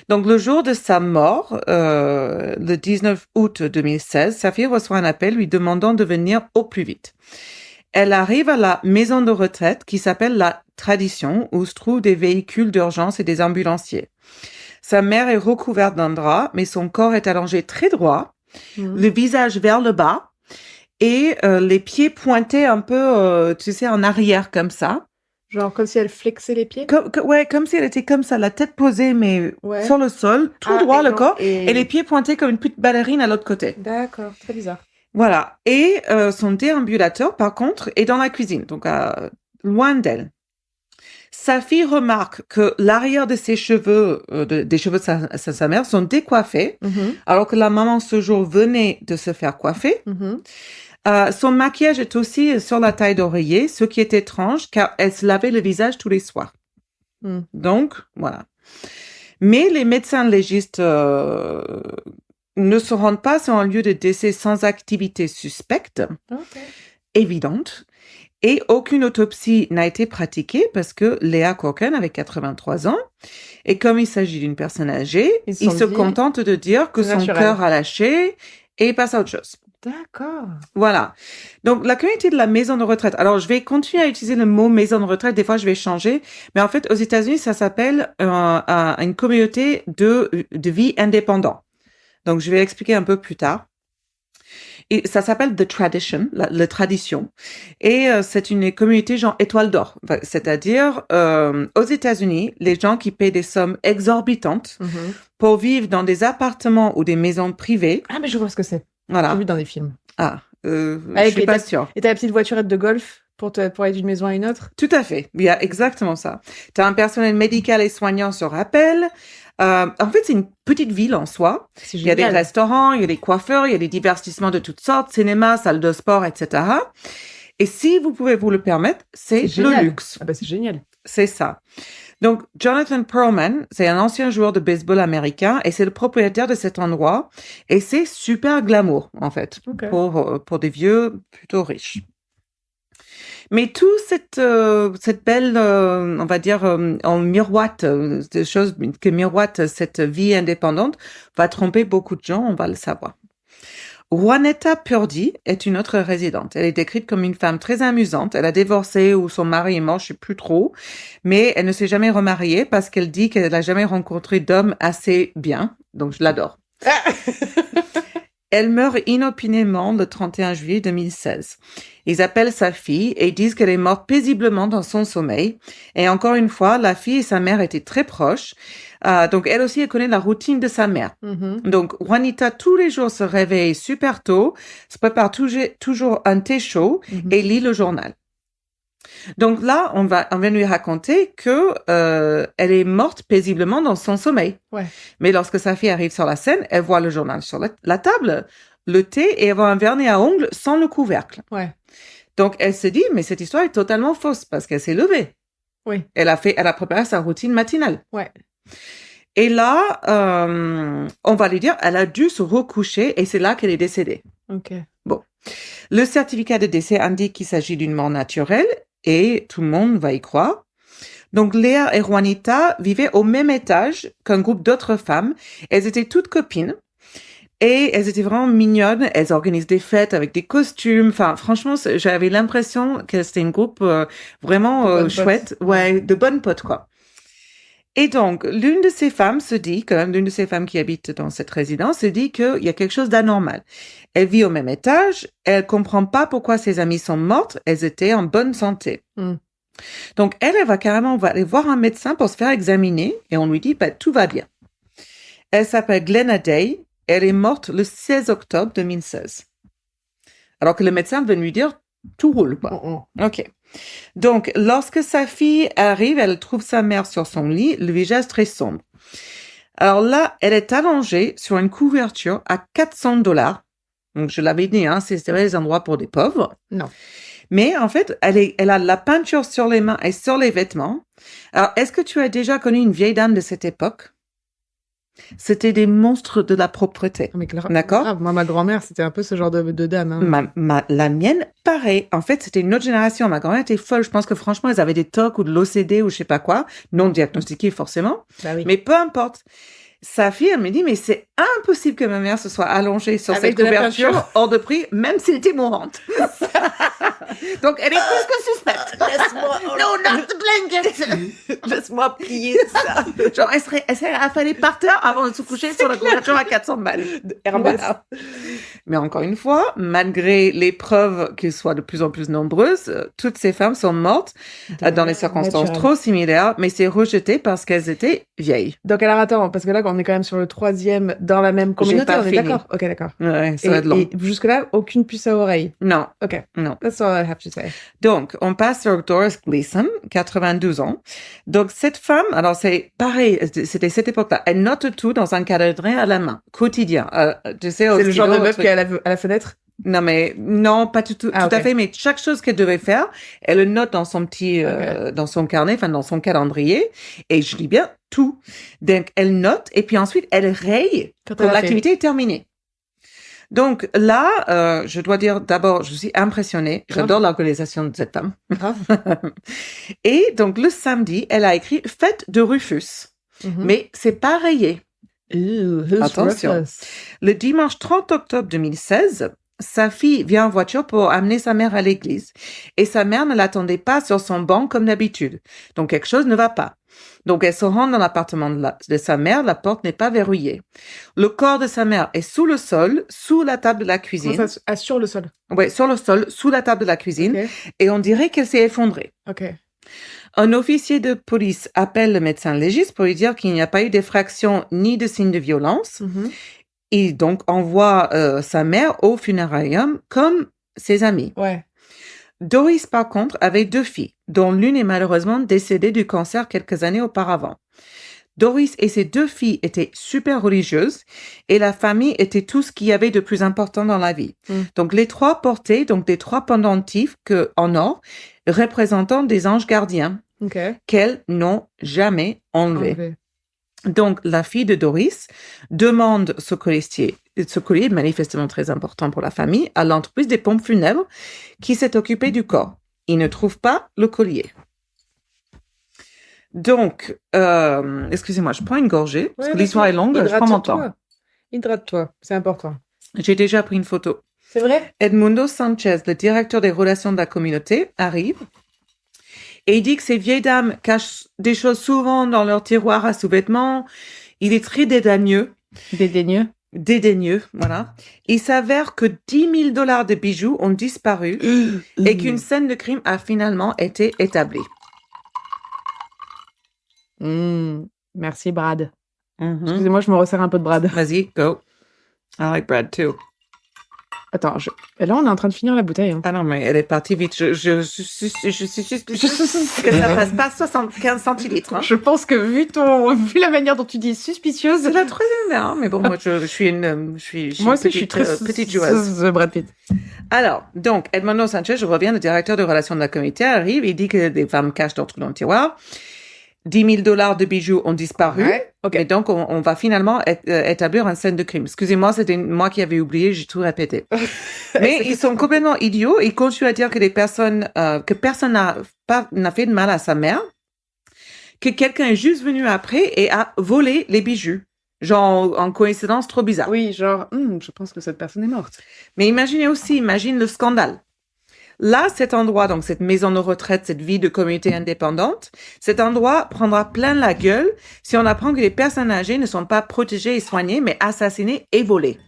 [SPEAKER 4] Donc, le jour de sa mort, le 19 août 2016, sa fille reçoit un appel lui demandant de venir au plus vite. Elle arrive à la maison de retraite qui s'appelle La Tradition, où se trouvent des véhicules d'urgence et des ambulanciers. Sa mère est recouverte d'un drap, mais son corps est allongé très droit, le visage vers le bas et les pieds pointés un peu, tu sais, en arrière comme ça.
[SPEAKER 3] Genre comme si elle flexait les pieds.
[SPEAKER 4] Comme si elle était comme ça, la tête posée, mais
[SPEAKER 3] Ouais.
[SPEAKER 4] sur le sol, tout
[SPEAKER 3] Ah,
[SPEAKER 4] droit
[SPEAKER 3] et
[SPEAKER 4] le
[SPEAKER 3] non,
[SPEAKER 4] corps,
[SPEAKER 3] et-
[SPEAKER 4] et les pieds pointés comme une petite ballerine à l'autre côté.
[SPEAKER 3] D'accord, très bizarre.
[SPEAKER 4] Voilà. Et son déambulateur, par contre, est dans la cuisine, donc loin d'elle. Sa fille remarque que l'arrière de ses cheveux, des cheveux de sa mère, sont décoiffés, alors que la maman ce jour venait de se faire coiffer. Son maquillage est aussi sur la taille d'oreiller, ce qui est étrange car elle se lavait le visage tous les soirs. Donc, voilà. Mais les médecins légistes ne se rendent pas sur un lieu de décès sans activité suspecte, évidente, et aucune autopsie n'a été pratiquée parce que Leah Corkin avait 83 ans, et comme il s'agit d'une personne âgée,
[SPEAKER 3] Ils
[SPEAKER 4] il se
[SPEAKER 3] dit,
[SPEAKER 4] contente de dire que son
[SPEAKER 3] naturel.
[SPEAKER 4] cœur a lâché et il passe à autre chose.
[SPEAKER 3] D'accord.
[SPEAKER 4] Voilà. Donc, la communauté de la maison de retraite. Alors, je vais continuer à utiliser le mot maison de retraite. Des fois, je vais changer. Mais en fait, aux États-Unis, ça s'appelle une communauté de vie indépendant. Donc, je vais expliquer un peu plus tard. Et ça s'appelle The Tradition, la tradition. Et c'est une communauté genre étoile d'or. Enfin, c'est-à-dire, aux États-Unis, les gens qui paient des sommes exorbitantes pour vivre dans des appartements ou des maisons privées.
[SPEAKER 3] Ah, mais je vois ce que c'est.
[SPEAKER 4] Voilà.
[SPEAKER 3] J'ai vu dans des films.
[SPEAKER 4] Ah, je suis pas sûre.
[SPEAKER 3] Et t'as la petite voiturette de golf pour aller d'une maison à une autre?
[SPEAKER 4] Tout à fait. Il y a exactement ça. Tu as un personnel médical et soignant sur appel. En fait, c'est une petite ville en soi. Il y a des restaurants, il y a des coiffeurs, il y a des divertissements de toutes sortes, cinéma, salle de sport, etc. Et si vous pouvez vous le permettre, c'est le luxe.
[SPEAKER 3] Ah bah c'est génial.
[SPEAKER 4] C'est ça. Donc, Jonathan Perlman, c'est un ancien joueur de baseball américain et c'est le propriétaire de cet endroit. Et c'est super glamour, en fait, pour des vieux plutôt riches. Mais tout cette belle, on va dire, en miroite, des choses que miroite cette vie indépendante va tromper beaucoup de gens, on va le savoir. Juanetta Purdy est une autre résidente. Elle est décrite comme une femme très amusante. Elle a divorcé ou son mari est mort, je sais plus trop. Mais elle ne s'est jamais remariée parce qu'elle dit qu'elle n'a jamais rencontré d'homme assez bien. Donc, je l'adore. Elle meurt inopinément le 31 juillet 2016. Ils appellent sa fille et disent qu'elle est morte paisiblement dans son sommeil. Et encore une fois, la fille et sa mère étaient très proches. Donc, elle aussi, elle connaît la routine de sa mère. Donc, Juanita, tous les jours, se réveille super tôt, se prépare toujours un thé chaud et lit le journal. Donc là, on vient lui raconter que elle est morte paisiblement dans son sommeil.
[SPEAKER 3] Ouais.
[SPEAKER 4] Mais lorsque sa fille arrive sur la scène, elle voit le journal sur la table, le thé, et elle voit un vernis à ongles sans le couvercle.
[SPEAKER 3] Ouais.
[SPEAKER 4] Donc elle se dit, mais cette histoire est totalement fausse parce qu'elle s'est levée.
[SPEAKER 3] Oui.
[SPEAKER 4] Elle a préparé sa routine matinale.
[SPEAKER 3] Ouais.
[SPEAKER 4] Et là, on va lui dire, elle a dû se recoucher et c'est là qu'elle est décédée.
[SPEAKER 3] Ok.
[SPEAKER 4] Bon. Le certificat de décès indique qu'il s'agit d'une mort naturelle et tout le monde va y croire. Donc, Léa et Juanita vivaient au même étage qu'un groupe d'autres femmes. Elles étaient toutes copines et elles étaient vraiment mignonnes. Elles organisent des fêtes avec des costumes. Enfin, franchement, j'avais l'impression que c'était un groupe vraiment chouette. Ouais, de bonnes potes, quoi. Et donc, l'une de ces femmes qui habite dans cette résidence, se dit qu'il y a quelque chose d'anormal. Elle vit au même étage, elle comprend pas pourquoi ses amies sont mortes, elles étaient en bonne santé. Donc, elle va aller voir un médecin pour se faire examiner et on lui dit, tout va bien. Elle s'appelle Glenna Day, elle est morte le 16 octobre 2016. Alors que le médecin vient lui dire, tout roule, quoi. OK. Donc, lorsque sa fille arrive, elle trouve sa mère sur son lit, le visage très sombre. Alors là, elle est allongée sur une couverture à $400. Donc, je l'avais dit, c'est des endroits pour des pauvres.
[SPEAKER 3] Non.
[SPEAKER 4] Mais en fait, elle a de la peinture sur les mains et sur les vêtements. Alors, est-ce que tu as déjà connu une vieille dame de cette époque? C'était des monstres de la propreté.
[SPEAKER 3] Mais
[SPEAKER 4] d'accord?
[SPEAKER 3] Grave. Moi, ma grand-mère, c'était un peu ce genre de dame.
[SPEAKER 4] La mienne, pareil. En fait, c'était une autre génération. Ma grand-mère était folle. Je pense que franchement, elles avaient des TOC ou de l'OCD ou je sais pas quoi. Non diagnostiqué, forcément.
[SPEAKER 3] Bah oui.
[SPEAKER 4] Mais peu importe. Sa fille, elle me dit, mais c'est impossible que ma mère se soit allongée sur
[SPEAKER 3] avec
[SPEAKER 4] cette couverture hors de prix, même s'il était mourante. Donc, elle est plus que suspecte.
[SPEAKER 3] Laisse-moi.
[SPEAKER 4] No, not the blanket. Laisse-moi plier ça. Genre, elle serait affalée par terre avant de se coucher sur la couverture à 400 balles. Voilà. Mais encore une fois, malgré les preuves qu'elles soient de plus en plus nombreuses, toutes ces femmes sont mortes dans des circonstances trop similaires, mais c'est rejeté parce qu'elles étaient vieilles.
[SPEAKER 3] Donc, alors attends, parce que là, on est quand même sur le 3e dans la même communauté, on est d'accord? Ok, d'accord.
[SPEAKER 4] Ouais, ça va être long.
[SPEAKER 3] Et jusque-là, aucune puce à oreille?
[SPEAKER 4] Non.
[SPEAKER 3] Ok.
[SPEAKER 4] Non.
[SPEAKER 3] That's all I have to say.
[SPEAKER 4] Donc, on passe sur Doris Gleason, 92 ans. Donc, cette femme, alors c'est pareil, c'était cette époque-là, elle note tout dans un calendrier à la main, quotidien. Tu sais,
[SPEAKER 3] c'est le genre de meuf qui est à la fenêtre?
[SPEAKER 4] Non, pas tout à fait, mais chaque chose qu'elle devait faire, elle le note dans son petit, dans son carnet, enfin, dans son calendrier. Et je dis bien tout. Donc, elle note et puis ensuite, elle raye quand l'activité est terminée. Donc là, je dois dire d'abord, je suis impressionnée. J'adore l'organisation de cette femme. Et donc, le samedi, elle a écrit Fête de Rufus. Mais c'est pas rayé. Attention. Le dimanche 30 octobre 2016, sa fille vient en voiture pour amener sa mère à l'église. Et sa mère ne l'attendait pas sur son banc comme d'habitude. Donc, quelque chose ne va pas. Donc, elle se rend dans l'appartement de sa mère. La porte n'est pas verrouillée. Le corps de sa mère est sous le sol, sous la table de la cuisine.
[SPEAKER 3] Comment ça, sur le sol.
[SPEAKER 4] Oui, sur le sol, sous la table de la cuisine.
[SPEAKER 3] Ok.
[SPEAKER 4] Et on dirait qu'elle s'est effondrée.
[SPEAKER 3] Ok.
[SPEAKER 4] Un officier de police appelle le médecin légiste pour lui dire qu'il n'y a pas eu d'effraction ni de signe de violence.
[SPEAKER 3] Mhm.
[SPEAKER 4] Il donc envoie sa mère au funérarium comme ses amis.
[SPEAKER 3] Ouais.
[SPEAKER 4] Doris, par contre, avait 2 filles, dont l'une est malheureusement décédée du cancer quelques années auparavant. Doris et ses 2 filles étaient super religieuses et la famille était tout ce qu'il y avait de plus important dans la vie. Donc, les 3 portaient donc des 3 pendentifs en or représentant des anges gardiens
[SPEAKER 3] Ok.
[SPEAKER 4] qu'elles n'ont jamais enlevés.
[SPEAKER 3] Enlevé.
[SPEAKER 4] Donc, la fille de Doris demande ce collier manifestement très important pour la famille, à l'entreprise des pompes funèbres qui s'est occupée du corps. Ils ne trouvent pas le collier. Donc, excusez-moi, je prends une gorgée, parce que l'histoire est longue, je prends mon temps.
[SPEAKER 3] Hydrate-toi, c'est important.
[SPEAKER 4] J'ai déjà pris une photo.
[SPEAKER 3] C'est vrai?
[SPEAKER 4] Edmundo Sanchez, le directeur des relations de la communauté, arrive et il dit que ces vieilles dames cachent des choses souvent dans leur tiroir à sous-vêtements. Il est très dédaigneux. Dédaigneux, voilà. Il s'avère que $10 000 de bijoux ont disparu et qu'une scène de crime a finalement été établie.
[SPEAKER 3] Merci, Brad.
[SPEAKER 4] Mhm.
[SPEAKER 3] Excusez-moi, je me resserre un peu de Brad.
[SPEAKER 4] Vas-y, go. I like Brad too.
[SPEAKER 3] Attends, là, on est en train de finir la bouteille. Hein.
[SPEAKER 4] Ah non, mais elle est partie vite. Je suis que ça passe pas 75 centilitres. Hein.
[SPEAKER 3] Je pense que vu la manière dont tu dis suspicieuse,
[SPEAKER 4] C'est la troisième verre, hein, mais bon, moi, je suis
[SPEAKER 3] moi aussi, je suis très
[SPEAKER 4] petite joueuse.
[SPEAKER 3] Brad Pitt.
[SPEAKER 4] Alors, donc, Edmundo Sanchez, je reviens, le directeur de relations de la communauté arrive, il dit que des femmes cachent d'autres trucs dans le tiroir. $10 000 de bijoux ont disparu.
[SPEAKER 3] Ouais, ok.
[SPEAKER 4] Et donc, on va finalement établir une scène de crime. Excusez-moi, c'était moi qui avais oublié, j'ai tout répété. Mais ils sont complètement idiots. Ils continuent à dire que personne n'a fait de mal à sa mère, que quelqu'un est juste venu après et a volé les bijoux. Genre, en coïncidence trop bizarre.
[SPEAKER 3] Oui, genre, je pense que cette personne est morte.
[SPEAKER 4] Mais imagine le scandale. Là, cet endroit, donc cette maison de retraite, cette vie de communauté indépendante, cet endroit prendra plein la gueule si on apprend que les personnes âgées ne sont pas protégées et soignées, mais assassinées et volées.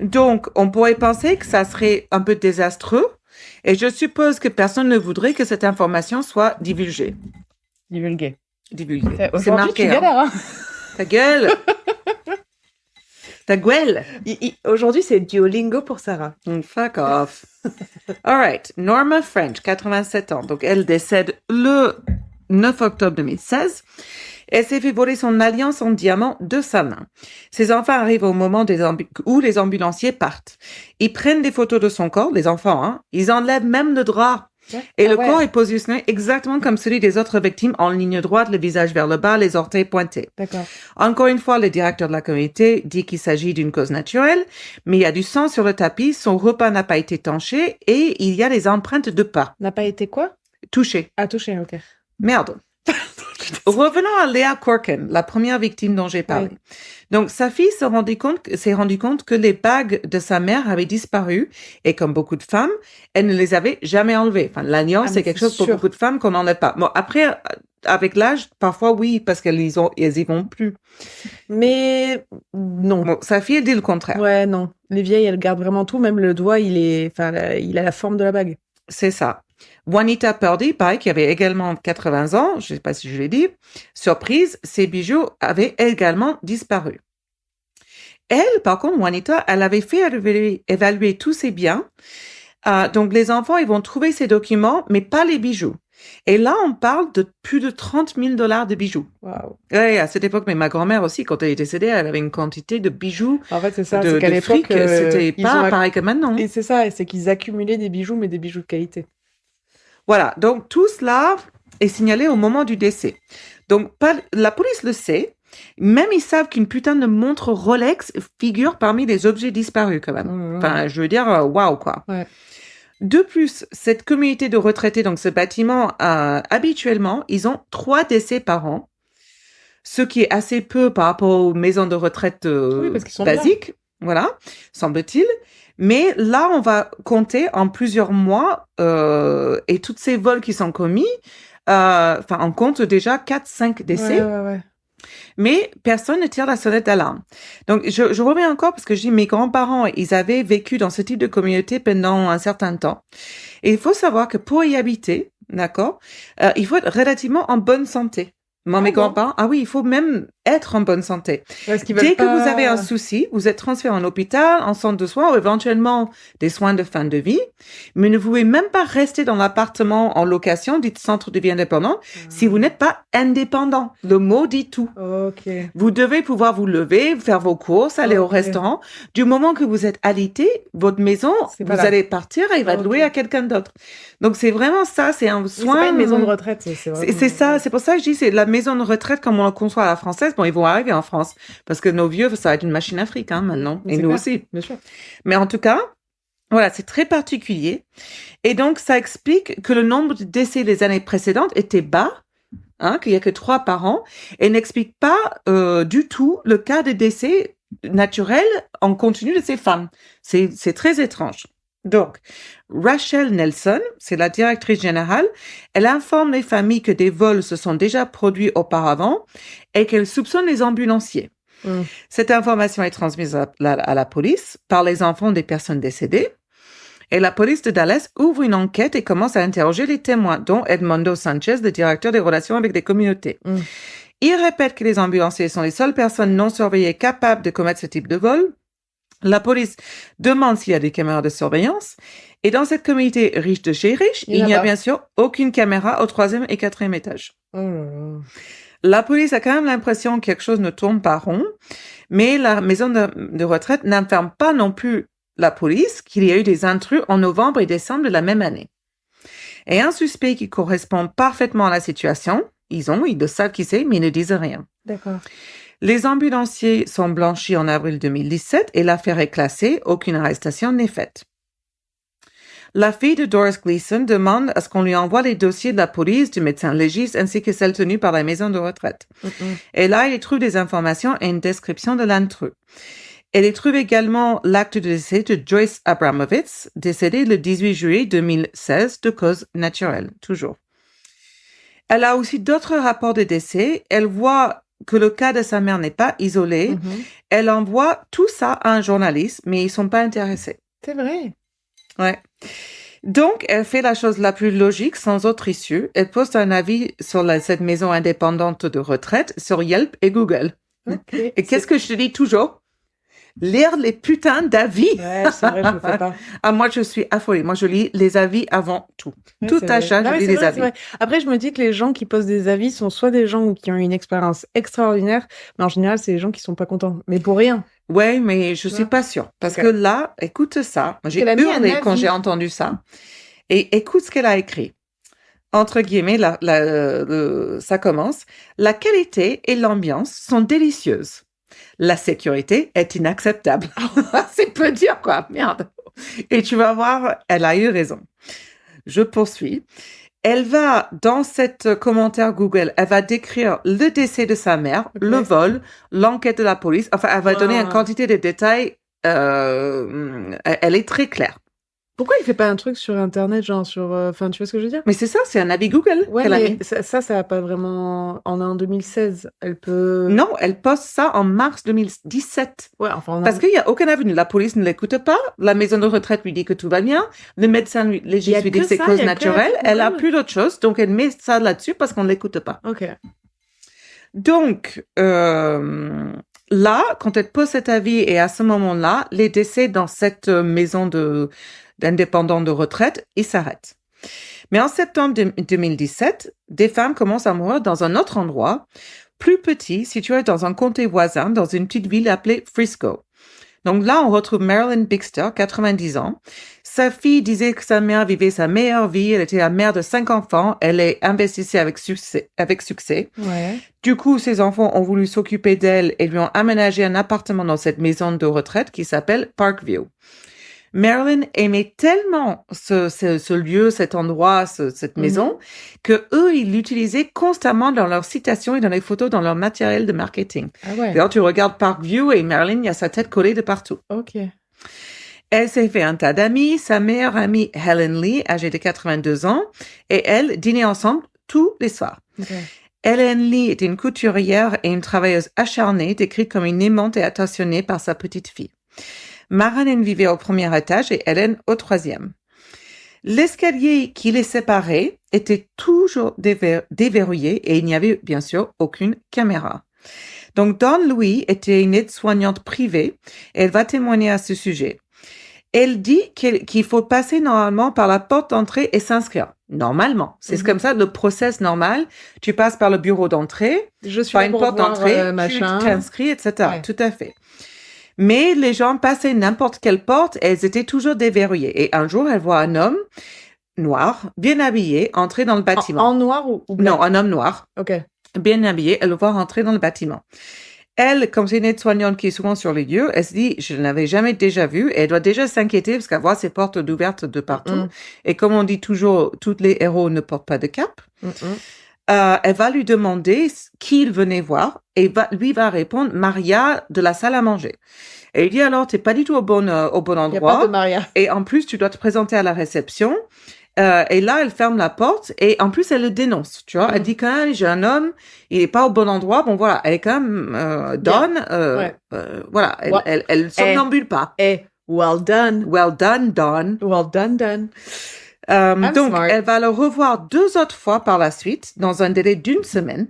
[SPEAKER 4] Donc, on pourrait penser que ça serait un peu désastreux, et je suppose que personne ne voudrait que cette information soit divulguée.
[SPEAKER 3] Divulgué.
[SPEAKER 4] C'est marqué.
[SPEAKER 3] Tu galères, hein.
[SPEAKER 4] Ta gueule. Ta gueule.
[SPEAKER 3] Aujourd'hui, c'est Duolingo pour Sarah.
[SPEAKER 4] Fuck off. All right. Norma French, 87 ans. Donc, elle décède le 9 octobre 2016. Elle s'est fait voler son alliance en diamant de sa main. Ses enfants arrivent au moment où les ambulanciers partent. Ils prennent des photos de son corps, les enfants, hein. Ils enlèvent même le drap. Et le corps est positionné exactement comme celui des autres victimes, en ligne droite, le visage vers le bas, les orteils pointés.
[SPEAKER 3] D'accord.
[SPEAKER 4] Encore une fois, le directeur de la communauté dit qu'il s'agit d'une cause naturelle, mais il y a du sang sur le tapis, son repas n'a pas été étanché et il y a des empreintes de pas.
[SPEAKER 3] N'a pas été quoi?
[SPEAKER 4] Touché.
[SPEAKER 3] Ah, touché, ok.
[SPEAKER 4] Merde. Revenons à Leah Corkin, la première victime dont j'ai parlé.
[SPEAKER 3] Oui.
[SPEAKER 4] Donc, sa fille s'est rendu compte que les bagues de sa mère avaient disparu et comme beaucoup de femmes, elle ne les avait jamais enlevées. Enfin, l'alliance, c'est quelque chose pour beaucoup de femmes qu'on n'enlève pas. Bon, après, avec l'âge, parfois oui, parce qu'elles y vont plus.
[SPEAKER 3] Mais non.
[SPEAKER 4] Bon, sa fille, elle dit le contraire.
[SPEAKER 3] Ouais, non. Les vieilles, elles gardent vraiment tout. Même le doigt, il a la forme de la bague.
[SPEAKER 4] C'est ça. Juanita Purdy, pareil, qui avait également 80 ans, je ne sais pas si je l'ai dit, surprise, ses bijoux avaient également disparu. Elle, par contre, Juanita, elle avait fait évaluer tous ses biens. Donc, les enfants, ils vont trouver ces documents, mais pas les bijoux. Et là, on parle de plus de $30 000 de bijoux.
[SPEAKER 3] Waouh.
[SPEAKER 4] Ouais, à cette époque, mais ma grand-mère aussi, quand elle est décédée, elle avait une quantité de bijoux.
[SPEAKER 3] En fait, c'est ça.
[SPEAKER 4] de
[SPEAKER 3] C'est qu'à l'époque,
[SPEAKER 4] fric, c'était pas pareil que maintenant.
[SPEAKER 3] Et c'est ça. C'est qu'ils accumulaient des bijoux, mais des bijoux de qualité.
[SPEAKER 4] Voilà, donc tout cela est signalé au moment du décès. Donc la police le sait, même ils savent qu'une putain de montre Rolex figure parmi les objets disparus quand même. Enfin, je veux dire, waouh quoi.
[SPEAKER 3] Ouais.
[SPEAKER 4] De plus, cette communauté de retraités, donc ce bâtiment, habituellement, ils ont 3 décès par an, ce qui est assez peu par rapport aux maisons de retraite
[SPEAKER 3] Oui, parce qu'ils sont
[SPEAKER 4] basiques. Voilà, semble-t-il. Mais là, on va compter en plusieurs mois et tous ces vols qui sont commis, on compte déjà 4-5 décès.
[SPEAKER 3] Ouais.
[SPEAKER 4] Mais personne ne tire la sonnette d'alarme. Donc, je reviens encore parce que je dis, mes grands-parents, ils avaient vécu dans ce type de communauté pendant un certain temps. Et il faut savoir que pour y habiter, d'accord, il faut être relativement en bonne santé. Moi, mes grands-parents, il faut même être en bonne santé. Dès que vous avez un souci, vous êtes transféré en hôpital, en centre de soins ou éventuellement des soins de fin de vie, mais ne pouvez même pas rester dans l'appartement en location, dit centre de vie indépendant, si vous n'êtes pas indépendant. Le mot dit tout.
[SPEAKER 3] Ok.
[SPEAKER 4] Vous devez pouvoir vous lever, faire vos courses, aller au restaurant. Du moment que vous êtes alité, votre maison, vous allez partir et il va être loué à quelqu'un d'autre. Donc, c'est vraiment ça, c'est un soin.
[SPEAKER 3] C'est pas une maison de retraite,
[SPEAKER 4] c'est ça, c'est pour ça que je dis, c'est la maison de retraite comme on le conçoit à la française. Bon, ils vont arriver en France parce que nos vieux, ça va être une machine afrique maintenant, et nous aussi.
[SPEAKER 3] Bien sûr.
[SPEAKER 4] Mais en tout cas, voilà, c'est très particulier. Et donc, ça explique que le nombre de décès les années précédentes était bas, qu'il y a que 3 par an, et n'explique pas du tout le cas de décès naturel en continu de ces femmes. C'est très étrange. Donc, Rachel Nelson, c'est la directrice générale, elle informe les familles que des vols se sont déjà produits auparavant et qu'elle soupçonne les ambulanciers. Cette information est transmise à la police par les enfants des personnes décédées et la police de Dallas ouvre une enquête et commence à interroger les témoins, dont Edmundo Sanchez, le directeur des relations avec les communautés. Il répète que les ambulanciers sont les seules personnes non surveillées capables de commettre ce type de vol. La police demande s'il y a des caméras de surveillance. Et dans cette communauté riche de chez riche, il n'y a bien sûr aucune caméra au 3e et 4e étage. La police a quand même l'impression que quelque chose ne tourne pas rond, mais la maison de retraite n'informe pas non plus la police qu'il y a eu des intrus en novembre et décembre de la même année. Et un suspect qui correspond parfaitement à la situation, ils le savent qui c'est, mais ils ne disent rien.
[SPEAKER 3] D'accord.
[SPEAKER 4] Les ambulanciers sont blanchis en avril 2017 et l'affaire est classée, aucune arrestation n'est faite. La fille de Doris Gleason demande à ce qu'on lui envoie les dossiers de la police, du médecin légiste ainsi que celles tenues par la maison de retraite. Et là, il trouve des informations et une description de l'intrus. Elle trouve également l'acte de décès de Joyce Abramovitz, décédée le 18 juillet 2016 de cause naturelle, toujours. Elle a aussi d'autres rapports de décès. Elle voit que le cas de sa mère n'est pas isolé. Elle envoie tout ça à un journaliste, mais ils sont pas intéressés.
[SPEAKER 3] C'est vrai.
[SPEAKER 4] Ouais. Donc, elle fait la chose la plus logique, sans autre issue. Elle poste un avis sur cette maison indépendante de retraite sur Yelp et Google.
[SPEAKER 3] Okay.
[SPEAKER 4] Et qu'est-ce que je te dis toujours? Lire les putains d'avis.
[SPEAKER 3] Ouais, c'est vrai, je le fais pas.
[SPEAKER 4] Moi, je suis affolée. Moi, je lis les avis avant tout.
[SPEAKER 3] Ouais,
[SPEAKER 4] tout achat, je lis les avis.
[SPEAKER 3] Après, je me dis que les gens qui postent des avis sont soit des gens qui ont une expérience extraordinaire, mais en général, c'est les gens qui sont pas contents. Mais pour rien.
[SPEAKER 4] Ouais, mais je suis pas sûre. Parce que là, écoute ça. Moi, j'ai hurlé quand j'ai entendu ça. Et écoute ce qu'elle a écrit. Entre guillemets, ça commence. La qualité et l'ambiance sont délicieuses. La sécurité est inacceptable. C'est peu dire, quoi. Merde. Et tu vas voir, elle a eu raison. Je poursuis. Elle va, dans cet commentaire Google, elle va décrire le décès de sa mère, le vol, l'enquête de la police. Enfin, elle va donner une quantité de détails. Elle est très claire.
[SPEAKER 3] Pourquoi il fait pas un truc sur Internet, genre sur... Enfin, tu vois ce que je veux dire?
[SPEAKER 4] Mais c'est ça, c'est un avis Google qu'elle a mis.
[SPEAKER 3] Ça va pas vraiment... On est en 2016, elle peut...
[SPEAKER 4] Non, elle poste ça en mars 2017.
[SPEAKER 3] Ouais, enfin...
[SPEAKER 4] Parce qu'il y a aucun avenue. La police ne l'écoute pas. La maison de retraite lui dit que tout va bien. Le médecin légiste lui dit que c'est cause naturelle. Elle a plus d'autre chose. Donc, elle met ça là-dessus parce qu'on ne l'écoute pas.
[SPEAKER 3] Ok.
[SPEAKER 4] Donc, là, quand elle pose cet avis et à ce moment-là, les décès dans cette maison d'indépendants de retraite, ils s'arrêtent. Mais en septembre 2017, des femmes commencent à mourir dans un autre endroit, plus petit, situé dans un comté voisin, dans une petite ville appelée Frisco. Donc là, on retrouve Marilyn Bixter, 90 ans. Sa fille disait que sa mère vivait sa meilleure vie. Elle était la mère de 5 enfants. Elle est investissée avec succès.
[SPEAKER 3] Ouais.
[SPEAKER 4] Du coup, ses enfants ont voulu s'occuper d'elle et lui ont aménagé un appartement dans cette maison de retraite qui s'appelle Parkview. Marilyn aimait tellement ce lieu, cet endroit, cette maison, que eux, ils l'utilisaient constamment dans leurs citations et dans les photos, dans leur matériel de marketing.
[SPEAKER 3] Ah ouais.
[SPEAKER 4] D'ailleurs, tu regardes Parkview et Marilyn, il y a sa tête collée de partout.
[SPEAKER 3] Ok.
[SPEAKER 4] Elle s'est fait un tas d'amis. Sa meilleure amie, Helen Lee, âgée de 82 ans, et elle dînaient ensemble tous les soirs.
[SPEAKER 3] Ok.
[SPEAKER 4] Helen Lee était une couturière et une travailleuse acharnée, décrite comme une aimante et attentionnée par sa petite fille. Marilyn vivait au premier étage et Helen au troisième. L'escalier qui les séparait était toujours déverrouillé et il n'y avait bien sûr aucune caméra. Donc Dawn Louis était une aide-soignante privée et elle va témoigner à ce sujet. Elle dit qu'il faut passer normalement par la porte d'entrée et s'inscrire. Normalement. C'est comme ça, le process normal. Tu passes par le bureau d'entrée,
[SPEAKER 3] Je suis
[SPEAKER 4] par
[SPEAKER 3] là
[SPEAKER 4] une
[SPEAKER 3] pour
[SPEAKER 4] porte
[SPEAKER 3] voir,
[SPEAKER 4] d'entrée,
[SPEAKER 3] machin.
[SPEAKER 4] tu t'inscris, etc.
[SPEAKER 3] Ouais.
[SPEAKER 4] Tout à fait. Mais les gens passaient n'importe quelle porte et elles étaient toujours déverrouillées. Et un jour, elle voit un homme noir, bien habillé, entrer dans le bâtiment.
[SPEAKER 3] En noir ou blanc?
[SPEAKER 4] Non, un homme noir,
[SPEAKER 3] Ok.
[SPEAKER 4] bien habillé. Elle le voit rentrer dans le bâtiment. Elle, comme c'est une aide-soignante qui est souvent sur les lieux, elle se dit, je ne l'avais jamais déjà vu, et elle doit déjà s'inquiéter parce qu'elle voit ses portes ouvertes de partout. Et comme on dit toujours, tous les héros ne portent pas de cape. Elle va lui demander qui il venait voir, et lui va répondre, Maria de la salle à manger. Et il dit, alors, t'es pas du tout au bon
[SPEAKER 3] Il n'y a
[SPEAKER 4] endroit.
[SPEAKER 3] pas de Maria.
[SPEAKER 4] Et en plus, tu dois te présenter à la réception. Et là, elle ferme la porte et en plus, elle le dénonce, tu vois. Elle dit quand même, j'ai un homme, il est pas au bon endroit. Bon, voilà, elle est quand même Dawn. Voilà, elle somnambule pas.
[SPEAKER 3] Well done.
[SPEAKER 4] Well done, Dawn.
[SPEAKER 3] Well done, done.
[SPEAKER 4] Donc,
[SPEAKER 3] smart.
[SPEAKER 4] elle va le revoir 2 autres fois par la suite, dans un délai d'1 semaine.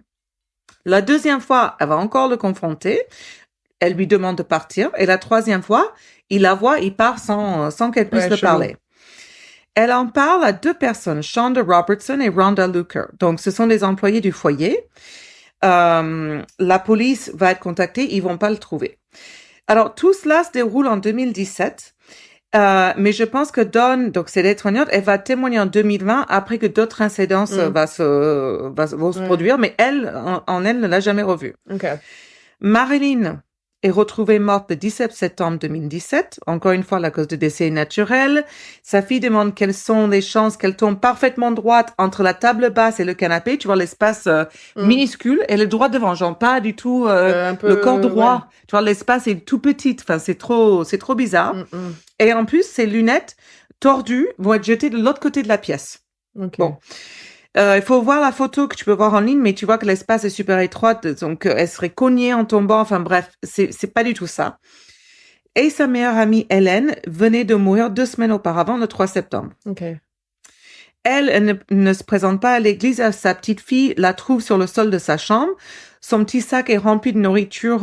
[SPEAKER 4] La deuxième fois, elle va encore le confronter. Elle lui demande de partir. Et la troisième fois, il la voit, il part sans qu'elle puisse le
[SPEAKER 3] chelou.
[SPEAKER 4] parler. Elle en parle à 2 personnes, Shonda Robertson et Rhonda Luker. Donc, ce sont des employés du foyer. La police va être contactée, ils vont pas le trouver. Alors, tout cela se déroule en 2017. Mais je pense que Dawn, donc c'est l'aide-soignante, elle va témoigner en 2020 après que d'autres incidences vont se produire, mais elle, elle ne l'a jamais revue.
[SPEAKER 3] Ok.
[SPEAKER 4] Marilyn est retrouvée morte le 17 septembre 2017. Encore une fois, la cause de décès est naturelle. Sa fille demande quelles sont les chances qu'elle tombe parfaitement droite entre la table basse et le canapé. Tu vois l'espace minuscule et le droit devant, genre pas du tout le corps droit.
[SPEAKER 3] Ouais.
[SPEAKER 4] Tu vois, l'espace est tout petit. Enfin, c'est trop bizarre. Et en plus, ses lunettes tordues vont être jetées de l'autre côté de la pièce.
[SPEAKER 3] Ok.
[SPEAKER 4] Bon. Il faut voir la photo que tu peux voir en ligne, mais tu vois que l'espace est super étroit, donc elle serait cognée en tombant. Enfin bref, c'est pas du tout ça. Et sa meilleure amie Hélène venait de mourir 2 semaines auparavant, le 3 septembre.
[SPEAKER 3] Ok.
[SPEAKER 4] Elle ne se présente pas à l'église. Sa petite fille la trouve sur le sol de sa chambre. Son petit sac est rempli de nourriture.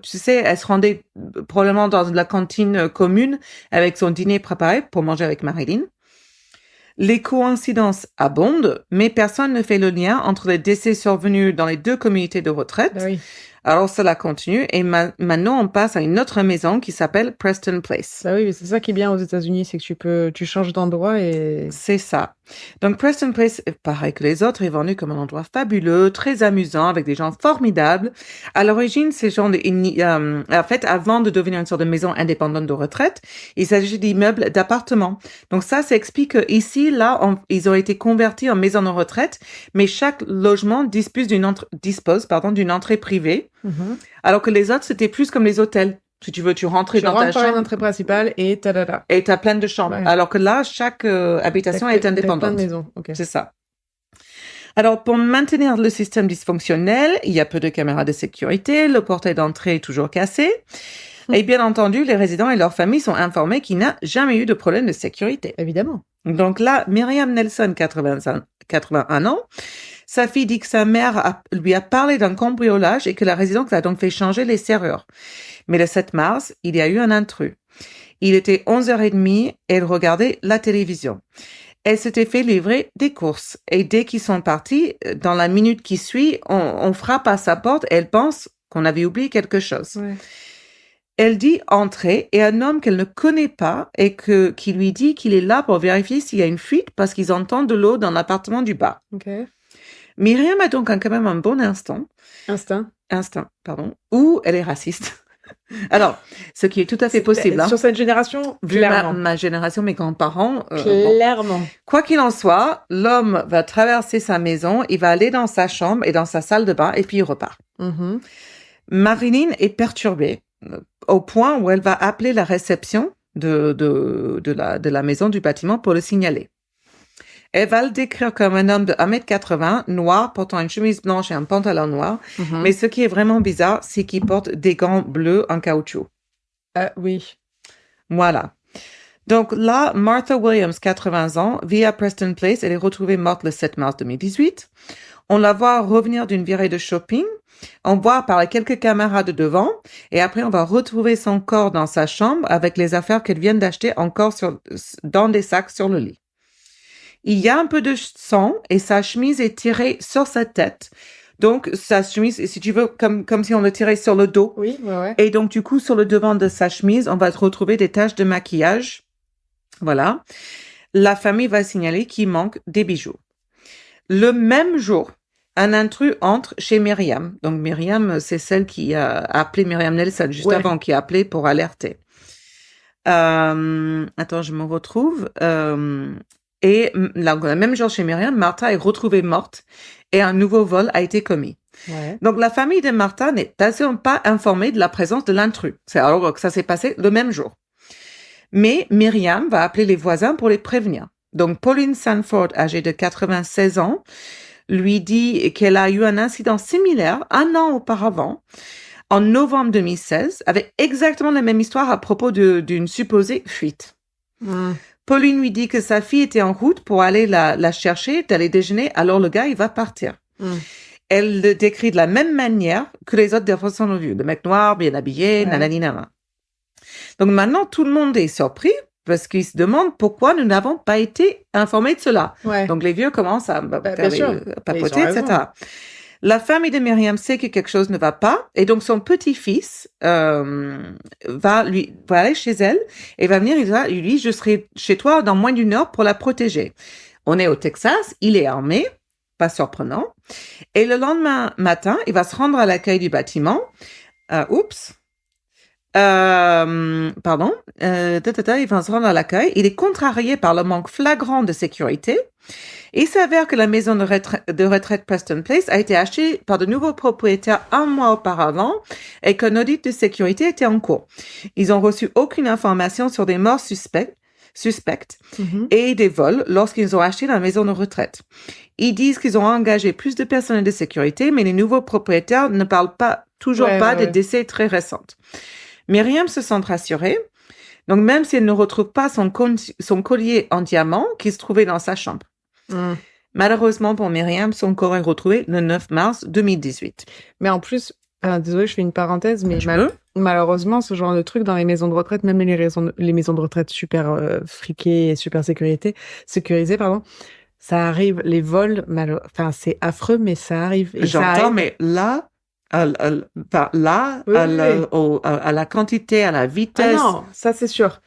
[SPEAKER 4] Tu sais, elle se rendait probablement dans la cantine commune avec son dîner préparé pour manger avec Marilyn. Les coïncidences abondent, mais personne ne fait le lien entre les décès survenus dans les 2 communautés de retraite.
[SPEAKER 3] Ah oui.
[SPEAKER 4] Alors cela continue et maintenant on passe à une autre maison qui s'appelle Preston Place.
[SPEAKER 3] Bah oui, mais c'est ça qui est bien aux États-Unis, c'est que tu changes d'endroit et
[SPEAKER 4] C'est ça. Donc Preston Place, pareil que les autres, est vendu comme un endroit fabuleux, très amusant, avec des gens formidables. À l'origine, ces gens, en fait, avant de devenir une sorte de maison indépendante de retraite, il s'agit d'immeubles d'appartements. Donc ça explique que ici, là, ils ont été convertis en maison de retraite, mais chaque logement dispose d'une entrée privée, alors que les autres, c'était plus comme les hôtels. Si tu veux, tu rentres dans ta
[SPEAKER 3] par une
[SPEAKER 4] chambre
[SPEAKER 3] entrée principale et tadada.
[SPEAKER 4] et tu as plein de chambres.
[SPEAKER 3] Ouais.
[SPEAKER 4] Alors que là, chaque habitation est
[SPEAKER 3] T'as plein
[SPEAKER 4] indépendante.
[SPEAKER 3] de maisons. Ok.
[SPEAKER 4] C'est ça. Alors, pour maintenir le système dysfonctionnel, il y a peu de caméras de sécurité, le portail d'entrée est toujours cassé. Et bien entendu, les résidents et leurs familles sont informés qu'il n'y a jamais eu de problème de sécurité.
[SPEAKER 3] Évidemment.
[SPEAKER 4] Donc là, Myriam Nelson, 81 ans, sa fille dit que sa mère lui a parlé d'un cambriolage et que la résidence a donc fait changer les serrures. Mais le 7 mars, il y a eu un intrus. Il était 11h30 et elle regardait la télévision. Elle s'était fait livrer des courses. Et dès qu'ils sont partis, dans la minute qui suit, on frappe à sa porte et elle pense qu'on avait oublié quelque chose.
[SPEAKER 3] Ouais.
[SPEAKER 4] Elle dit entrer et un homme qu'elle ne connaît pas et qui lui dit qu'il est là pour vérifier s'il y a une fuite parce qu'ils entendent de l'eau dans l'appartement du bas.
[SPEAKER 3] Ok.
[SPEAKER 4] Myriam a donc quand même un bon instinct, où elle est raciste. Alors, ce qui est tout à fait possible. Hein.
[SPEAKER 3] Sur cette génération,
[SPEAKER 4] Vu
[SPEAKER 3] clairement.
[SPEAKER 4] ma génération, mes grands-parents. Bon.
[SPEAKER 3] Clairement.
[SPEAKER 4] Quoi qu'il en soit, l'homme va traverser sa maison, il va aller dans sa chambre et dans sa salle de bain et puis il repart.
[SPEAKER 3] Mhm.
[SPEAKER 4] Marilyn est perturbée au point où elle va appeler la réception de la maison du bâtiment pour le signaler. Elle va le décrire comme un homme de 1m80, noir, portant une chemise blanche et un pantalon noir.
[SPEAKER 3] Mhm.
[SPEAKER 4] Mais ce qui est vraiment bizarre, c'est qu'il porte des gants bleus en caoutchouc.
[SPEAKER 3] Oui.
[SPEAKER 4] Voilà. Donc là, Martha Williams, 80 ans, vit à Preston Place. Elle est retrouvée morte le 7 mars 2018. On la voit revenir d'une virée de shopping. On voit par quelques caméras de devant. Et après, on va retrouver son corps dans sa chambre avec les affaires qu'elle vient d'acheter encore dans des sacs sur le lit. Il y a un peu de sang et sa chemise est tirée sur sa tête. Donc, sa chemise, si tu veux, comme si on le tirait sur le dos.
[SPEAKER 3] Oui, ouais.
[SPEAKER 4] Et donc, du coup, sur le devant de sa chemise, on va retrouver des taches de maquillage. Voilà. La famille va signaler qu'il manque des bijoux. Le même jour, un intrus entre chez Myriam. Donc, Myriam, c'est celle qui a appelé Myriam Nelson juste avant, qui a appelé pour alerter. Attends, je me retrouve. Et le même jour chez Myriam, Martha est retrouvée morte et un nouveau vol a été commis.
[SPEAKER 3] Ouais.
[SPEAKER 4] Donc, la famille de Martha n'est absolument pas informée de la présence de l'intrus. C'est alors que ça s'est passé le même jour. Mais Myriam va appeler les voisins pour les prévenir. Donc, Pauline Sanford, âgée de 96 ans, lui dit qu'elle a eu un incident similaire un an auparavant, en novembre 2016, avec exactement la même histoire à propos d'une supposée fuite.
[SPEAKER 3] Mm.
[SPEAKER 4] Pauline lui dit que sa fille était en route pour aller la chercher, d'aller déjeuner, alors le gars, il va partir.
[SPEAKER 3] Mm.
[SPEAKER 4] Elle le décrit de la même manière que les autres personnes l'ont vu. Le mec noir, bien habillé, nanani nana. Donc maintenant, tout le monde est surpris parce qu'ils se demandent pourquoi nous n'avons pas été informés de cela.
[SPEAKER 3] Ouais.
[SPEAKER 4] Donc les vieux commencent à papoter,
[SPEAKER 3] ils ont
[SPEAKER 4] etc.
[SPEAKER 3] raison.
[SPEAKER 4] La famille de Myriam sait que quelque chose ne va pas et donc son petit-fils va aller chez elle et va venir, il dit, je serai chez toi dans moins d'une heure pour la protéger. On est au Texas, il est armé, pas surprenant. Et le lendemain matin, il va se rendre à l'accueil du bâtiment. Il va se rendre à l'accueil. Il est contrarié par le manque flagrant de sécurité. Il s'avère que la maison de retraite Preston Place a été achetée par de nouveaux propriétaires un mois auparavant et qu'un audit de sécurité était en cours. Ils ont reçu aucune information sur des morts suspectes
[SPEAKER 3] Mhm.
[SPEAKER 4] et des vols lorsqu'ils ont acheté la maison de retraite. Ils disent qu'ils ont engagé plus de personnel de sécurité, mais les nouveaux propriétaires ne parlent toujours pas de décès très récents. Myriam se sent rassurée. Donc, même si elle ne retrouve pas son collier en diamant qui se trouvait dans sa chambre.
[SPEAKER 3] Mm.
[SPEAKER 4] Malheureusement pour Myriam, son corps est retrouvé le 9 mars 2018.
[SPEAKER 3] Mais en plus, désolée, je fais une parenthèse, mais
[SPEAKER 4] Tu peux
[SPEAKER 3] malheureusement, ce genre de truc dans les maisons de retraite, même les maisons de retraite super friquées et super sécurisées, ça arrive, les vols, enfin, c'est affreux, mais ça arrive. Et ça
[SPEAKER 4] J'entends,
[SPEAKER 3] arrive.
[SPEAKER 4] mais là, à la quantité, à la
[SPEAKER 3] Ah
[SPEAKER 4] vitesse,
[SPEAKER 3] non, ça c'est sûr.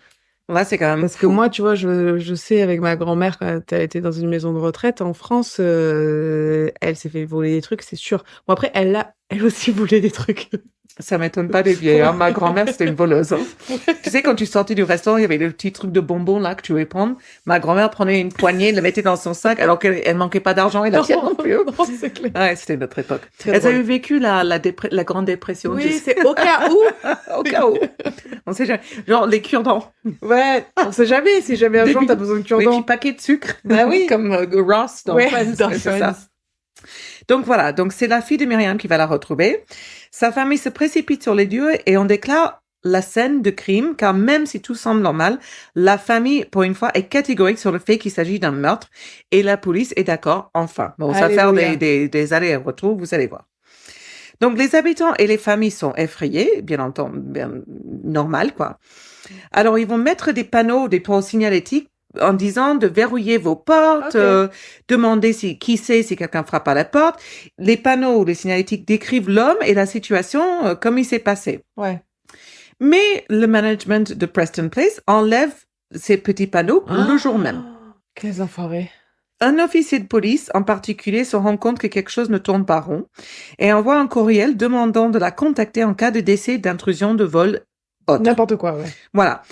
[SPEAKER 4] là, c'est quand même
[SPEAKER 3] Parce que
[SPEAKER 4] fou.
[SPEAKER 3] moi, tu vois, je sais, avec ma grand-mère, quand elle était dans une maison de retraite en France, elle s'est fait voler des trucs, c'est sûr. Bon, après, elle aussi volé des trucs.
[SPEAKER 4] Ça m'étonne pas des vieilles. Hein. Ma grand-mère, c'était une voleuse. Hein. Tu sais, quand tu sortais du restaurant, il y avait le petit truc de bonbons là que tu pouvais prendre. Ma grand-mère prenait une poignée, le mettait dans son sac, alors qu'elle manquait pas d'argent et la tienne non plus.
[SPEAKER 3] Non, c'est clair.
[SPEAKER 4] Ouais, c'était notre époque.
[SPEAKER 3] Très
[SPEAKER 4] Elles
[SPEAKER 3] drôle.
[SPEAKER 4] avaient vécu la Grande Dépression.
[SPEAKER 3] Oui,
[SPEAKER 4] tu sais.
[SPEAKER 3] c'est au cas où.
[SPEAKER 4] Au cas où. On sait jamais. Genre les cure-dents.
[SPEAKER 3] Ouais, on sait jamais si jamais un jour t'as besoin de
[SPEAKER 4] Les
[SPEAKER 3] cure-dents.
[SPEAKER 4] petits paquets de sucre.
[SPEAKER 3] Bah oui.
[SPEAKER 4] Comme Ross dans
[SPEAKER 3] Ouais,
[SPEAKER 4] Friends.
[SPEAKER 3] dans
[SPEAKER 4] c'est ça.
[SPEAKER 3] Friends.
[SPEAKER 4] Donc voilà, donc c'est la fille de Myriam qui va la retrouver. Sa famille se précipite sur les lieux et on déclare la scène de crime, car même si tout semble normal, la famille, pour une fois, est catégorique sur le fait qu'il s'agit d'un meurtre et la police est d'accord, enfin. Bon, ça va faire
[SPEAKER 3] Alléluia.
[SPEAKER 4] des allers-retours, vous allez voir. Donc les habitants et les familles sont effrayés, bien entendu, bien normal, quoi. Alors ils vont mettre des panneaux signalétiques en disant de verrouiller vos portes,
[SPEAKER 3] Ok.
[SPEAKER 4] demander qui sait si quelqu'un frappe à la porte. Les panneaux, les signalétiques décrivent l'homme et la situation comme il s'est passé.
[SPEAKER 3] Ouais.
[SPEAKER 4] Mais le management de Preston Place enlève ces petits panneaux le jour même.
[SPEAKER 3] Quels enfoirés.
[SPEAKER 4] Un officier de police, en particulier, se rend compte que quelque chose ne tourne pas rond et envoie un courriel demandant de la contacter en cas de décès, d'intrusion, de vol, autre.
[SPEAKER 3] N'importe quoi, ouais.
[SPEAKER 4] Voilà.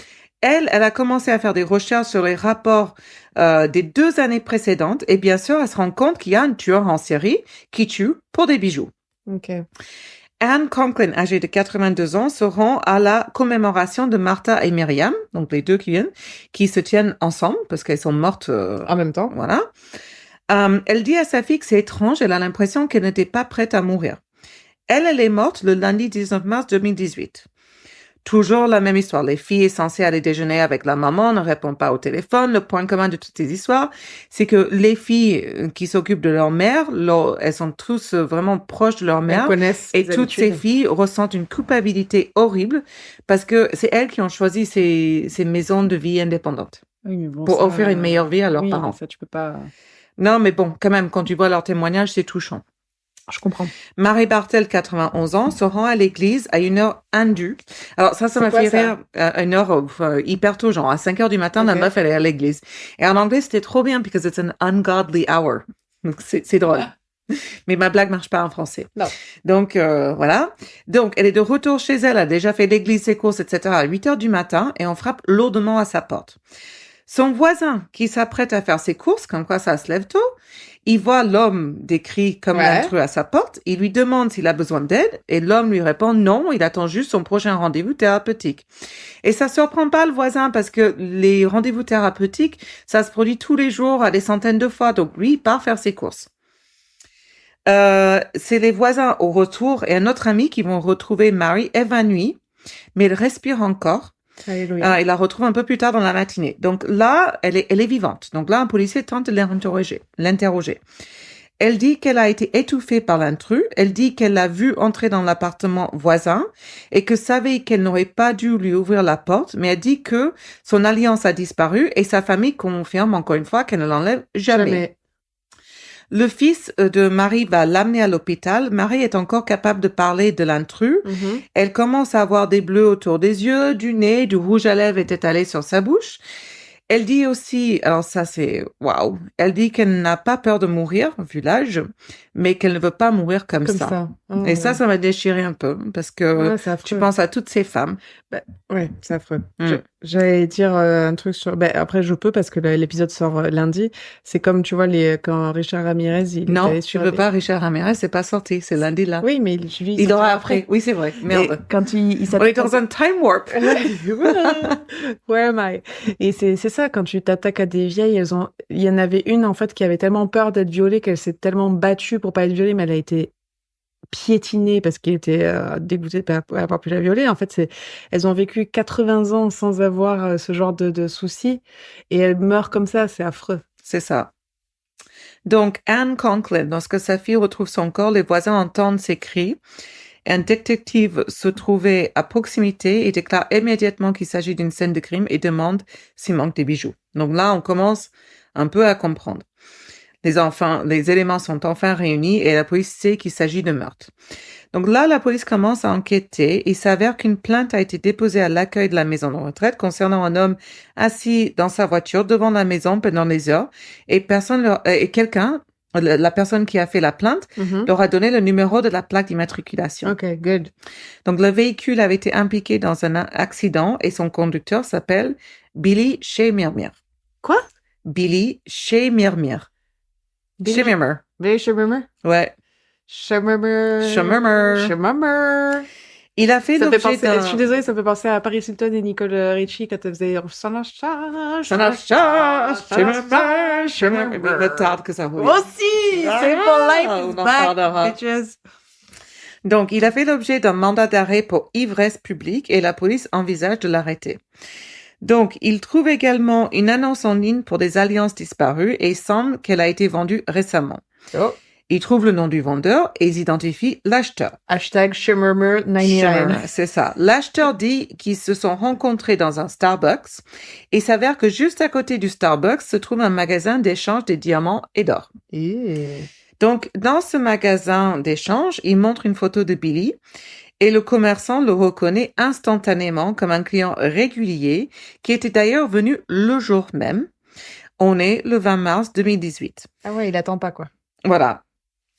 [SPEAKER 4] Elle a commencé à faire des recherches sur les rapports des 2 années précédentes et bien sûr, elle se rend compte qu'il y a un tueur en série qui tue pour des bijoux.
[SPEAKER 3] Ok.
[SPEAKER 4] Anne Conklin, âgée de 82 ans, se rend à la commémoration de Martha et Myriam, donc les deux qui viennent, qui se tiennent ensemble parce qu'elles sont mortes.
[SPEAKER 3] En même temps.
[SPEAKER 4] Voilà. Elle dit à sa fille que c'est étrange, elle a l'impression qu'elle n'était pas prête à mourir. Elle est morte le lundi 19 mars 2018. Toujours la même histoire. Les filles censées aller déjeuner avec la maman ne répondent pas au téléphone. Le point commun de toutes ces histoires, c'est que les filles qui s'occupent de leur mère, elles sont tous vraiment proches de leur mère.
[SPEAKER 3] Elles connaissent
[SPEAKER 4] Et
[SPEAKER 3] ses
[SPEAKER 4] toutes ces
[SPEAKER 3] habitudes.
[SPEAKER 4] filles ressentent une culpabilité horrible parce que c'est elles qui ont choisi ces maisons de vie indépendantes
[SPEAKER 2] Oui, mais bon,
[SPEAKER 4] pour
[SPEAKER 2] ça,
[SPEAKER 4] offrir une meilleure vie à leurs
[SPEAKER 2] oui,
[SPEAKER 4] parents.
[SPEAKER 2] ça, tu peux pas.
[SPEAKER 4] Non, mais bon, quand même, quand tu vois leurs témoignages, c'est touchant.
[SPEAKER 3] Je comprends.
[SPEAKER 4] Marie Bartel, 91 ans, se rend à l'église à une heure indue. Alors ça
[SPEAKER 3] C'est
[SPEAKER 4] m'a
[SPEAKER 3] quoi,
[SPEAKER 4] fait
[SPEAKER 3] ça?
[SPEAKER 4] rire. À une heure hyper tôt, genre à 5 heures du matin, la
[SPEAKER 3] Ok.
[SPEAKER 4] meuf, elle est à l'église. Et en anglais, c'était trop bien, because it's an ungodly hour. Donc c'est drôle. Mais ma blague marche pas en français.
[SPEAKER 3] Non.
[SPEAKER 4] Donc, voilà. Donc, elle est de retour chez elle, elle a déjà fait l'église, ses courses, etc. à 8 heures du matin, et on frappe lourdement à sa porte. Son voisin, qui s'apprête à faire ses courses, comme quoi ça se lève tôt, il voit l'homme décrit comme
[SPEAKER 3] Ouais.
[SPEAKER 4] l'intrus à sa porte, il lui demande s'il a besoin d'aide, et l'homme lui répond non, il attend juste son prochain rendez-vous thérapeutique. Et ça surprend pas le voisin, parce que les rendez-vous thérapeutiques, ça se produit tous les jours à des centaines de fois, donc lui, il part faire ses courses. C'est les voisins au retour et un autre ami qui vont retrouver Mary évanouie, mais elle respire encore.
[SPEAKER 3] Alléluia.
[SPEAKER 4] Il la retrouve un peu plus tard dans la matinée. Donc là, elle est vivante. Donc là, un policier tente de l'interroger. Elle dit qu'elle a été étouffée par l'intrus. Elle dit qu'elle l'a vu entrer dans l'appartement voisin et que savait qu'elle n'aurait pas dû lui ouvrir la porte, mais elle dit que son alliance a disparu et sa famille confirme encore une fois qu'elle ne l'enlève jamais. Le fils de Marie va l'amener à l'hôpital. Marie est encore capable de parler de l'intrus.
[SPEAKER 3] Mhm.
[SPEAKER 4] Elle commence à avoir des bleus autour des yeux, du nez, du rouge à lèvres est étalé sur sa bouche. Elle dit aussi, alors ça c'est waouh, elle dit qu'elle n'a pas peur de mourir, vu l'âge, mais qu'elle ne veut pas mourir comme ça.
[SPEAKER 3] Oh,
[SPEAKER 4] Et ça m'a déchiré un peu, parce que
[SPEAKER 3] ouais, c'est affreux.
[SPEAKER 4] tu penses à toutes ces femmes.
[SPEAKER 3] Ouais, c'est affreux.
[SPEAKER 4] Mm.
[SPEAKER 3] J'allais dire un truc sur. Après, je peux parce que l'épisode sort lundi. C'est comme tu vois quand Richard Ramirez il est
[SPEAKER 4] Non,
[SPEAKER 3] allé
[SPEAKER 4] tu
[SPEAKER 3] sur
[SPEAKER 4] veux pas, Richard Ramirez, c'est pas sorti, c'est lundi là.
[SPEAKER 3] Oui, mais
[SPEAKER 4] Il aura après. Oui, c'est vrai.
[SPEAKER 3] Et
[SPEAKER 4] Merde.
[SPEAKER 3] quand il
[SPEAKER 4] On est
[SPEAKER 3] s'attaque.
[SPEAKER 4] dans un time warp.
[SPEAKER 3] Where am I? Et c'est ça, quand tu t'attaques à des vieilles, il y en avait une, en fait, qui avait tellement peur d'être violée qu'elle s'est tellement battue pour pas être violée, mais elle a été piétinée parce qu'elle était dégoûtée de pas avoir pu la violer. En fait, elles ont vécu 80 ans sans avoir ce genre de soucis et elles meurent comme ça, c'est affreux.
[SPEAKER 4] C'est ça. Donc, Anne Conklin, lorsque sa fille retrouve son corps, les voisins entendent ses cris. Un détective se trouvait à proximité et déclare immédiatement qu'il s'agit d'une scène de crime et demande s'il manque des bijoux. Donc là, on commence un peu à comprendre. Les éléments sont enfin réunis et la police sait qu'il s'agit de meurtre. Donc là, la police commence à enquêter. Il s'avère qu'une plainte a été déposée à l'accueil de la maison de retraite concernant un homme assis dans sa voiture devant la maison pendant des heures et la personne qui a fait la plainte leur a donné le numéro de la plaque d'immatriculation.
[SPEAKER 3] Ok, good.
[SPEAKER 4] Donc le véhicule avait été impliqué dans un accident et son conducteur s'appelle Billy Shemirmir.
[SPEAKER 3] Quoi?
[SPEAKER 4] Billy Shemirmir.
[SPEAKER 3] Billy-
[SPEAKER 4] Shemirmir.
[SPEAKER 3] Billy Shemirmir?
[SPEAKER 4] Ouais.
[SPEAKER 3] Shemirmir.
[SPEAKER 4] Shemirmir.
[SPEAKER 3] Shemirmir.
[SPEAKER 4] Il a fait
[SPEAKER 3] Ça me fait
[SPEAKER 4] l'objet
[SPEAKER 3] penser,
[SPEAKER 4] d'un...
[SPEAKER 3] je suis désolée, ça me fait penser à Paris Hilton et Nicole Richie quand elles faisaient
[SPEAKER 4] Me tarde que ça roule.
[SPEAKER 3] Aussi,
[SPEAKER 4] Ah,
[SPEAKER 3] c'est for life
[SPEAKER 4] on
[SPEAKER 3] is
[SPEAKER 4] en
[SPEAKER 3] back,
[SPEAKER 4] parlera.
[SPEAKER 3] bitches.
[SPEAKER 4] Donc, il a fait l'objet d'un mandat d'arrêt pour ivresse publique et la police envisage de l'arrêter. Donc, il trouve également une annonce en ligne pour des alliances disparues et il semble qu'elle a été vendue récemment.
[SPEAKER 3] Oh.
[SPEAKER 4] Il trouve le nom du vendeur et ils identifient l'acheteur.
[SPEAKER 3] Hashtag Shemirmir99.
[SPEAKER 4] C'est ça. L'acheteur dit qu'ils se sont rencontrés dans un Starbucks et il s'avère que juste à côté du Starbucks se trouve un magasin d'échange des diamants et d'or. Donc, dans ce magasin d'échange, il montre une photo de Billy et le commerçant le reconnaît instantanément comme un client régulier qui était d'ailleurs venu le jour même. On est le 20 mars 2018.
[SPEAKER 3] Ah ouais, il attend pas, quoi.
[SPEAKER 4] Voilà.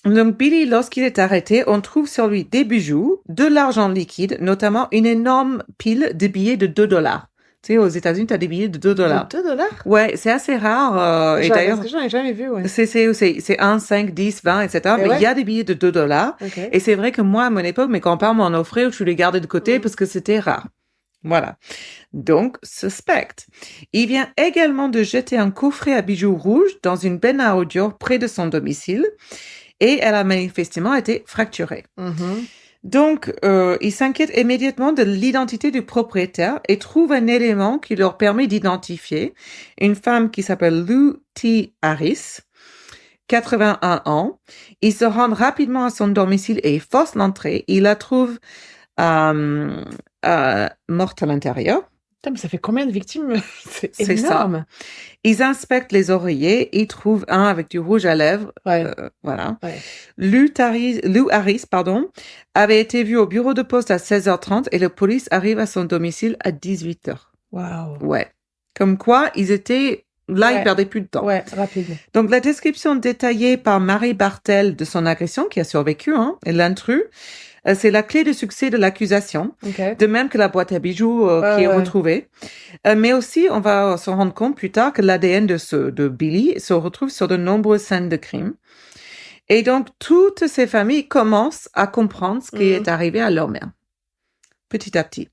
[SPEAKER 4] Donc, Billy, lorsqu'il est arrêté, on trouve sur lui des bijoux, de l'argent liquide, notamment une énorme pile de billets de $2. Tu sais, aux États-Unis, tu as des billets de $2.
[SPEAKER 3] $2?
[SPEAKER 4] Ouais, c'est assez rare. Et d'ailleurs,
[SPEAKER 3] Parce que j'en ai jamais vu, ouais.
[SPEAKER 4] c'est 1, 5, 10, 20, etc.
[SPEAKER 3] Et
[SPEAKER 4] Mais
[SPEAKER 3] ouais.
[SPEAKER 4] il y a des billets de $2.
[SPEAKER 3] Ok.
[SPEAKER 4] Et c'est vrai que moi, à mon époque, mes grands-parents m'en offraient, je les gardais de côté parce que c'était rare. Voilà. Donc, suspect. Il vient également de jeter un coffret à bijoux rouges dans une benne à ordures près de son domicile. Et elle a manifestement été fracturée.
[SPEAKER 3] Mhm.
[SPEAKER 4] Donc, ils s'inquiètent immédiatement de l'identité du propriétaire et trouvent un élément qui leur permet d'identifier une femme qui s'appelle Lou T. Harris, 81 ans. Ils se rendent rapidement à son domicile et forcent l'entrée. Ils la trouvent morte à l'intérieur.
[SPEAKER 3] Putain, mais ça fait combien de victimes? C'est
[SPEAKER 4] C'est ça.
[SPEAKER 3] énorme.
[SPEAKER 4] Ils inspectent les oreillers. Ils trouvent un avec du rouge à lèvres.
[SPEAKER 3] Ouais.
[SPEAKER 4] Voilà.
[SPEAKER 3] Ouais.
[SPEAKER 4] Lou Harris, avait été vu au bureau de poste à 16h30 et la police arrive à son domicile à 18h.
[SPEAKER 3] Waouh.
[SPEAKER 4] Ouais. Comme quoi, ils étaient là,
[SPEAKER 3] Ouais.
[SPEAKER 4] ils perdaient plus de temps.
[SPEAKER 3] Ouais, rapide.
[SPEAKER 4] Donc, la description détaillée par Marie Bartel de son agression, qui a survécu, et l'intrus, c'est la clé de succès de l'accusation.
[SPEAKER 3] Ok.
[SPEAKER 4] De même que la boîte à bijoux qui est
[SPEAKER 3] ouais.
[SPEAKER 4] retrouvée. Mais aussi, on va se rendre compte plus tard que l'ADN de Billy se retrouve sur de nombreuses scènes de crime. Et donc, toutes ces familles commencent à comprendre ce qui est arrivé à leur mère. Petit à petit.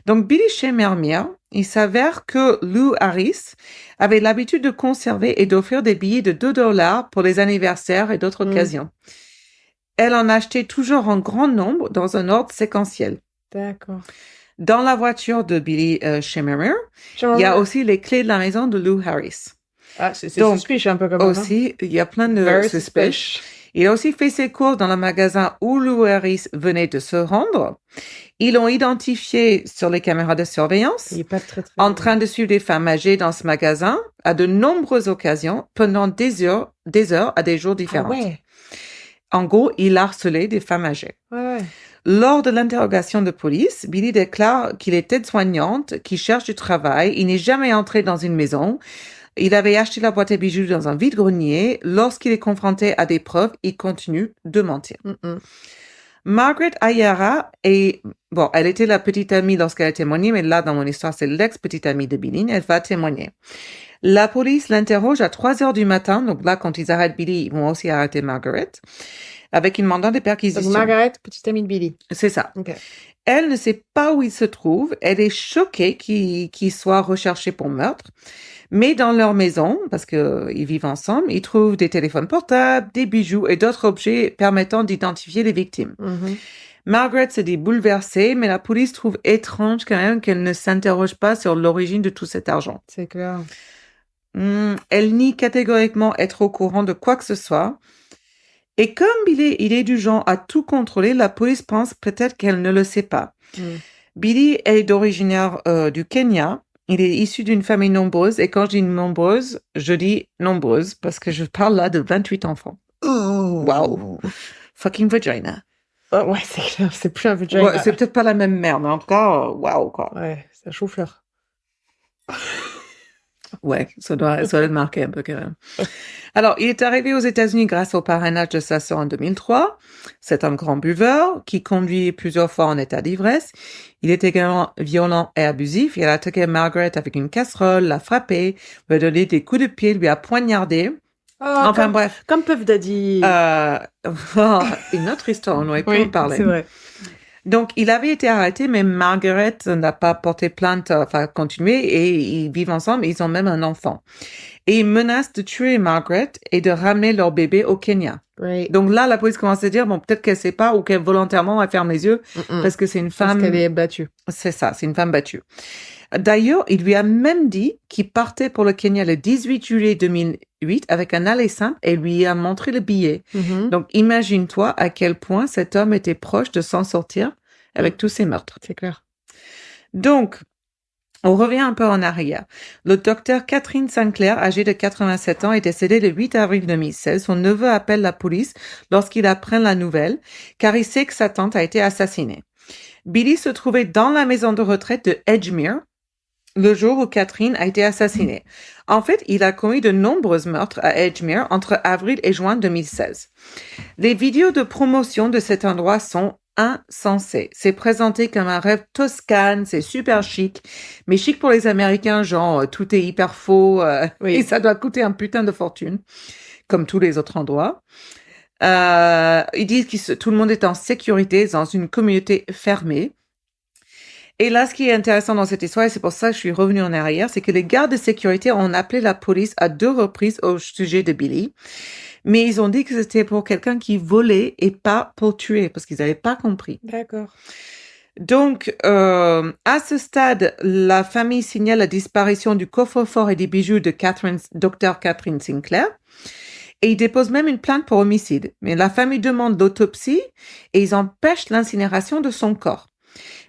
[SPEAKER 4] Donc, Billy Shemermere, il s'avère que Lou Harris avait l'habitude de conserver et d'offrir des billets de $2 pour les anniversaires et d'autres occasions. Elle en achetait toujours en grand nombre dans un ordre séquentiel.
[SPEAKER 3] D'accord.
[SPEAKER 4] Dans la voiture de Billy Shemermere, il y a aussi les clés de la maison de Lou Harris.
[SPEAKER 3] Ah, c'est
[SPEAKER 4] Donc,
[SPEAKER 3] suspicious un peu comme ça.
[SPEAKER 4] Aussi, il y a plein de
[SPEAKER 3] Very
[SPEAKER 4] suspects.
[SPEAKER 3] suspicious.
[SPEAKER 4] Il a aussi fait ses courses dans le magasin où Lou Harris venait de se rendre. Ils l'ont identifié sur les caméras de surveillance,
[SPEAKER 3] Il est pas très
[SPEAKER 4] en train de suivre des femmes âgées dans ce magasin à de nombreuses occasions, pendant des heures à des jours
[SPEAKER 3] Ah
[SPEAKER 4] différents.
[SPEAKER 3] ouais.
[SPEAKER 4] En gros, il harcelait des femmes âgées.
[SPEAKER 3] Ouais.
[SPEAKER 4] Lors de l'interrogation de police, Billy déclare qu'il est aide-soignante, qu'il cherche du travail, il n'est jamais entré dans une maison. Il avait acheté la boîte à bijoux dans un vide-grenier. Lorsqu'il est confronté à des preuves, il continue de mentir. Margaret Ayara elle était la petite amie lorsqu'elle a témoigné, mais là, dans mon histoire, c'est l'ex-petite amie de Billy. Elle va témoigner. La police l'interroge à 3h du matin. Donc là, quand ils arrêtent Billy, ils vont aussi arrêter Margaret, avec une mandat de perquisition.
[SPEAKER 3] Donc Margaret, petite amie de Billy.
[SPEAKER 4] C'est ça.
[SPEAKER 3] Ok.
[SPEAKER 4] Elle ne sait pas où il se trouve. Elle est choquée qu'il soit recherché pour meurtre. Mais dans leur maison, parce qu'ils vivent ensemble, ils trouvent des téléphones portables, des bijoux et d'autres objets permettant d'identifier les victimes. Margaret se dit bouleversée, mais la police trouve étrange quand même qu'elle ne s'interroge pas sur l'origine de tout cet argent.
[SPEAKER 3] C'est clair.
[SPEAKER 4] Elle nie catégoriquement être au courant de quoi que ce soit. Et comme il est du genre à tout contrôler, la police pense peut-être qu'elle ne le sait pas. Billy est originaire du Kenya. Il est issu d'une famille nombreuse. Et quand je dis nombreuse, je dis nombreuse parce que je parle là de 28 enfants. Wow. Fucking vagina.
[SPEAKER 3] Oh, ouais, c'est clair. C'est plus un vagina.
[SPEAKER 4] Ouais, c'est peut-être pas la même mère, mais en tout cas, wow, quoi.
[SPEAKER 3] Ouais, c'est un chou-fleur.
[SPEAKER 4] Ouais, ça doit le marquer un peu quand même. Alors, il est arrivé aux États-Unis grâce au parrainage de sa sœur en 2003. C'est un grand buveur qui conduit plusieurs fois en état d'ivresse. Il est également violent et abusif. Il a attaqué Margaret avec une casserole, l'a frappée, lui a donné des coups de pied, lui a poignardé. Enfin bref.
[SPEAKER 3] Comme Puff Daddy.
[SPEAKER 4] Une autre histoire, on aurait pu en parler.
[SPEAKER 3] C'est vrai.
[SPEAKER 4] Donc, il avait été arrêté, mais Margaret n'a pas porté plainte, continué, et ils vivent ensemble, ils ont même un enfant. Et ils menacent de tuer Margaret et de ramener leur bébé au Kenya.
[SPEAKER 3] Right.
[SPEAKER 4] Donc là, la police commence à dire, bon, peut-être qu'elle sait pas, ou qu'elle volontairement va fermer les yeux, parce que c'est une femme...
[SPEAKER 3] Parce qu'elle est battue.
[SPEAKER 4] C'est ça, c'est une femme battue. D'ailleurs, il lui a même dit qu'il partait pour le Kenya le 18 juillet 2008 avec un aller simple et lui a montré le billet. Donc, imagine-toi à quel point cet homme était proche de s'en sortir avec tous ces meurtres.
[SPEAKER 3] C'est clair.
[SPEAKER 4] Donc, on revient un peu en arrière. Le docteur Catherine Sinclair, âgée de 87 ans, est décédée le 8 avril 2016. Son neveu appelle la police lorsqu'il apprend la nouvelle, car il sait que sa tante a été assassinée. Billy se trouvait dans la maison de retraite de Edgemere, le jour où Catherine a été assassinée. En fait, il a commis de nombreux meurtres à Edgemere entre avril et juin 2016. Les vidéos de promotion de cet endroit sont insensées. C'est présenté comme un rêve toscane, c'est super chic, mais chic pour les Américains, genre tout est hyper faux
[SPEAKER 3] Oui.
[SPEAKER 4] et ça doit coûter un putain de fortune, comme tous les autres endroits. Ils disent que tout le monde est en sécurité dans une communauté fermée. Et là, ce qui est intéressant dans cette histoire, et c'est pour ça que je suis revenue en arrière, c'est que les gardes de sécurité ont appelé la police à 2 reprises au sujet de Billy. Mais ils ont dit que c'était pour quelqu'un qui volait et pas pour tuer, parce qu'ils n'avaient pas compris.
[SPEAKER 3] D'accord.
[SPEAKER 4] Donc, à ce stade, la famille signale la disparition du coffre-fort et des bijoux de Dr. Catherine Sinclair. Et ils déposent même une plainte pour homicide. Mais la famille demande l'autopsie et ils empêchent l'incinération de son corps.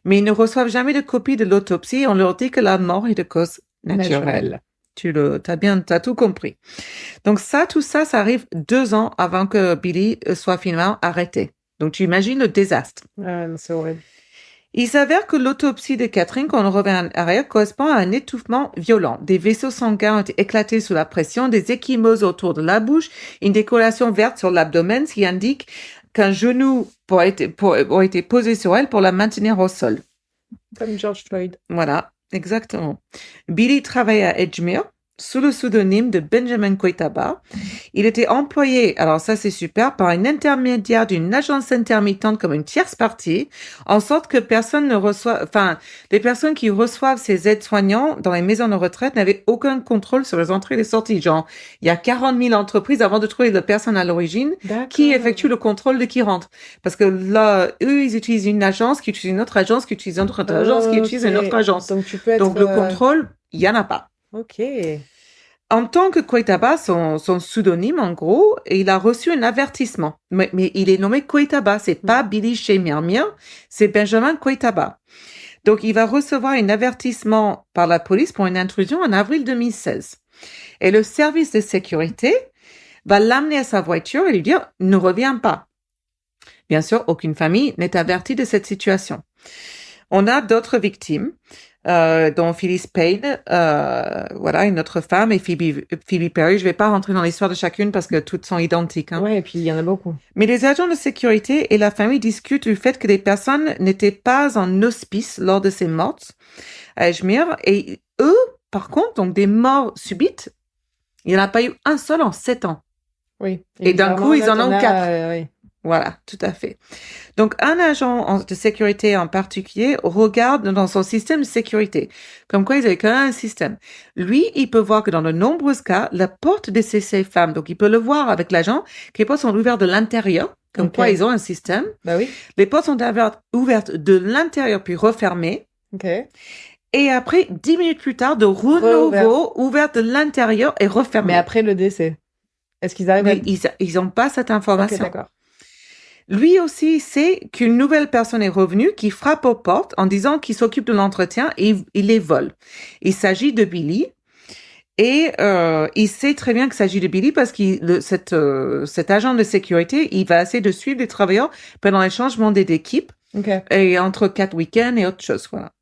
[SPEAKER 4] Mais ils ne reçoivent jamais de copie de l'autopsie. On leur dit que la mort est de cause naturelle. T'as tout compris. Donc tout ça arrive 2 ans avant que Billy soit finalement arrêté. Donc tu imagines le désastre.
[SPEAKER 3] Ah, non, c'est horrible.
[SPEAKER 4] Il s'avère que l'autopsie de Catherine, quand on revient en arrière, correspond à un étouffement violent. Des vaisseaux sanguins ont été éclatés sous la pression, des ecchymoses autour de la bouche, une décoloration verte sur l'abdomen, ce qui indique qu'un genou a été posé sur elle pour la maintenir au sol.
[SPEAKER 3] Comme George Floyd.
[SPEAKER 4] Voilà, exactement. Billy travaillait à Edgemere sous le pseudonyme de Benjamin Koitaba. Il était employé, alors ça c'est super, par un intermédiaire d'une agence intermittente comme une tierce partie, en sorte que les personnes qui reçoivent ces aides-soignants dans les maisons de retraite n'avaient aucun contrôle sur les entrées et les sorties. Genre, il y a 40 000 entreprises avant de trouver la personne à l'origine qui effectue le contrôle de qui rentre. Parce que là, eux, ils utilisent une agence qui utilise une autre agence qui utilise une autre agence qui utilise une autre agence.
[SPEAKER 3] Donc, tu peux être...
[SPEAKER 4] Donc le contrôle, il y en a pas.
[SPEAKER 3] Ok.
[SPEAKER 4] En tant que Koitaba, son pseudonyme, en gros, il a reçu un avertissement. Mais il est nommé Koitaba, c'est pas Billy chez Myrmir, c'est Benjamin Koitaba. Donc, il va recevoir un avertissement par la police pour une intrusion en avril 2016. Et le service de sécurité va l'amener à sa voiture et lui dire « ne reviens pas ». Bien sûr, aucune famille n'est avertie de cette situation. On a d'autres victimes, dont Phyllis Payne, une autre femme, et Phoebe Perry. Je vais pas rentrer dans l'histoire de chacune parce que toutes sont identiques. Hein.
[SPEAKER 3] Ouais, et puis il y en a beaucoup.
[SPEAKER 4] Mais les agents de sécurité et la famille discutent du fait que les personnes n'étaient pas en hospice lors de ces morts à Edgemere. Et eux, par contre, donc des morts subites, il n'y en a pas eu un seul en 7 ans.
[SPEAKER 3] Oui.
[SPEAKER 4] Et d'un coup, ils en ont 4.
[SPEAKER 3] Oui.
[SPEAKER 4] Voilà, tout à fait. Donc, un agent de sécurité en particulier regarde dans son système de sécurité, comme quoi ils avaient quand même un système. Lui, il peut voir que dans de nombreux cas, la porte de ces femmes, donc il peut le voir avec l'agent, que les portes sont ouvertes de l'intérieur, comme quoi ils ont un système.
[SPEAKER 3] Bah oui.
[SPEAKER 4] Les portes sont ouvertes de l'intérieur puis refermées.
[SPEAKER 3] Ok.
[SPEAKER 4] Et après, 10 minutes plus tard, de renouveau, ouvertes de l'intérieur et refermées.
[SPEAKER 3] Mais après le décès, est-ce qu'ils arrivent
[SPEAKER 4] Ils n'ont pas cette information.
[SPEAKER 3] Ok, d'accord.
[SPEAKER 4] Lui aussi sait qu'une nouvelle personne est revenue qui frappe aux portes en disant qu'il s'occupe de l'entretien et il les vole. Il s'agit de Billy et il sait très bien qu'il s'agit de Billy parce que cet agent de sécurité, il va essayer de suivre les travailleurs pendant les changements d'équipe et entre 4 week-ends et autre chose. Voilà.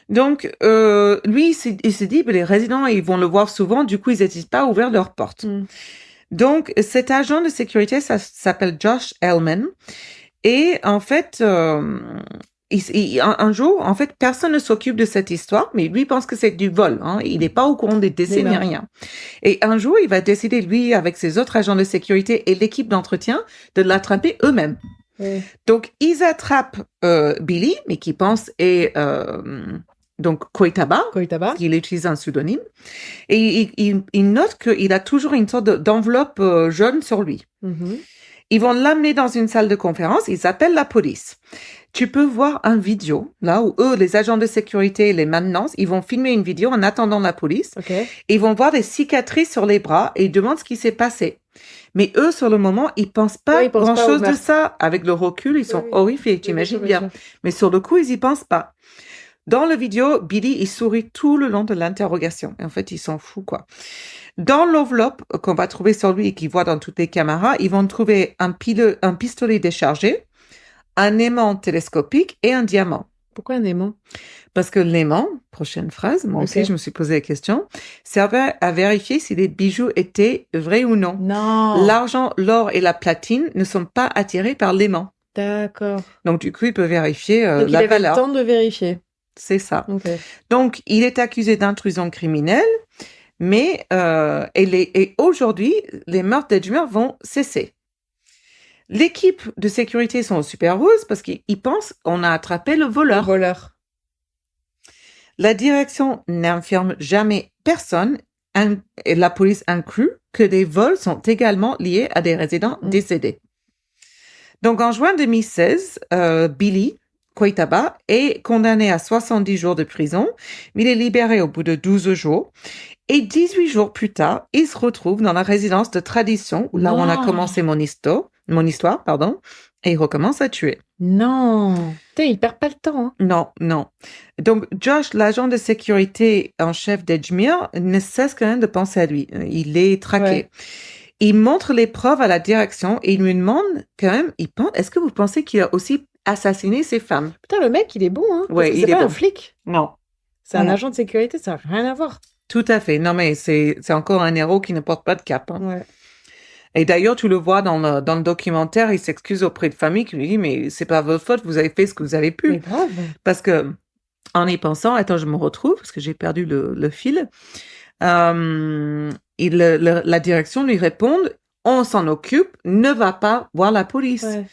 [SPEAKER 4] Donc, lui, il se dit, les résidents, ils vont le voir souvent, du coup, ils n'hésitent pas à ouvrir leurs portes. Donc, cet agent de sécurité, ça s'appelle Josh Ellman. Et en fait, un jour, en fait, personne ne s'occupe de cette histoire, mais lui pense que c'est du vol. Hein. Il n'est pas au courant des décès ni rien. Et un jour, il va décider, lui, avec ses autres agents de sécurité et l'équipe d'entretien, de l'attraper eux-mêmes. Oui. Donc, ils attrapent Billy, mais qui pense est... donc Koitaba, il utilise un pseudonyme, et il note qu'il a toujours une sorte d'enveloppe jaune sur lui. Ils vont l'amener dans une salle de conférence, ils appellent la police. Tu peux voir un vidéo, là où eux, les agents de sécurité et les maintenances, ils vont filmer une vidéo en attendant la police. Ils vont voir des cicatrices sur les bras et ils demandent ce qui s'est passé. Mais eux, sur le moment, ils pensent pas grand-chose de ça. Avec le recul, ils sont horrifiés, t'imagines bien. Mais sur le coup, ils y pensent pas. Dans la vidéo, Billy, il sourit tout le long de l'interrogation. En fait, il s'en fout, quoi. Dans l'enveloppe qu'on va trouver sur lui et qu'il voit dans toutes les caméras, ils vont trouver un pistolet déchargé, un aimant télescopique et un diamant.
[SPEAKER 3] Pourquoi un aimant?
[SPEAKER 4] Parce que l'aimant, prochaine phrase, moi aussi
[SPEAKER 3] Ok.
[SPEAKER 4] je me suis posé la question, servait à vérifier si les bijoux étaient vrais ou non.
[SPEAKER 3] Non.
[SPEAKER 4] L'argent, l'or et la platine ne sont pas attirés par l'aimant.
[SPEAKER 3] D'accord.
[SPEAKER 4] Donc du coup, il peut vérifier
[SPEAKER 3] Donc il
[SPEAKER 4] la
[SPEAKER 3] avait le
[SPEAKER 4] valeur.
[SPEAKER 3] temps de vérifier.
[SPEAKER 4] C'est ça.
[SPEAKER 3] Ok.
[SPEAKER 4] Donc, il est accusé d'intrusion criminelle, mais et aujourd'hui, les meurtres d'Edgemere vont cesser. L'équipe de sécurité sont super heureuses parce qu'ils pensent qu'on a attrapé le
[SPEAKER 3] Le
[SPEAKER 4] voleur.
[SPEAKER 3] voleur.
[SPEAKER 4] La direction n'informe jamais personne, et la police inclut, que des vols sont également liés à des résidents décédés. Donc, en juin 2016, Billy Koitaba est condamné à 70 jours de prison, mais il est libéré au bout de 12 jours. Et 18 jours plus tard, il se retrouve dans la résidence de tradition, là où on a
[SPEAKER 3] Non.
[SPEAKER 4] commencé mon histoire, et il recommence à tuer.
[SPEAKER 3] Non. Putain, il perd pas le temps. Hein.
[SPEAKER 4] Non. Donc, Josh, l'agent de sécurité en chef d'Edgemere, ne cesse quand même de penser à lui. Il est traqué.
[SPEAKER 3] Ouais.
[SPEAKER 4] Il montre les preuves à la direction et il lui demande quand même, est-ce que vous pensez qu'il a aussi assassiné ces femmes?
[SPEAKER 3] Putain, le mec, il est bon. Hein.
[SPEAKER 4] Ouais,
[SPEAKER 3] Parce que
[SPEAKER 4] il
[SPEAKER 3] c'est
[SPEAKER 4] est
[SPEAKER 3] pas un
[SPEAKER 4] bon.
[SPEAKER 3] flic.
[SPEAKER 4] Non.
[SPEAKER 3] C'est un
[SPEAKER 4] Non.
[SPEAKER 3] agent de sécurité. Ça n'a rien à voir.
[SPEAKER 4] Tout à fait. Non, mais c'est encore un héros qui ne porte pas de cap. Hein.
[SPEAKER 3] Ouais.
[SPEAKER 4] Et d'ailleurs, tu le vois dans le documentaire, il s'excuse auprès de famille qui lui dit, mais c'est pas votre faute, vous avez fait ce que vous avez pu.
[SPEAKER 3] Mais grave.
[SPEAKER 4] Parce que, en y pensant, attends, je me retrouve, parce que j'ai perdu le fil. La direction lui répond, on s'en occupe, ne va pas voir la police.
[SPEAKER 3] Ouais.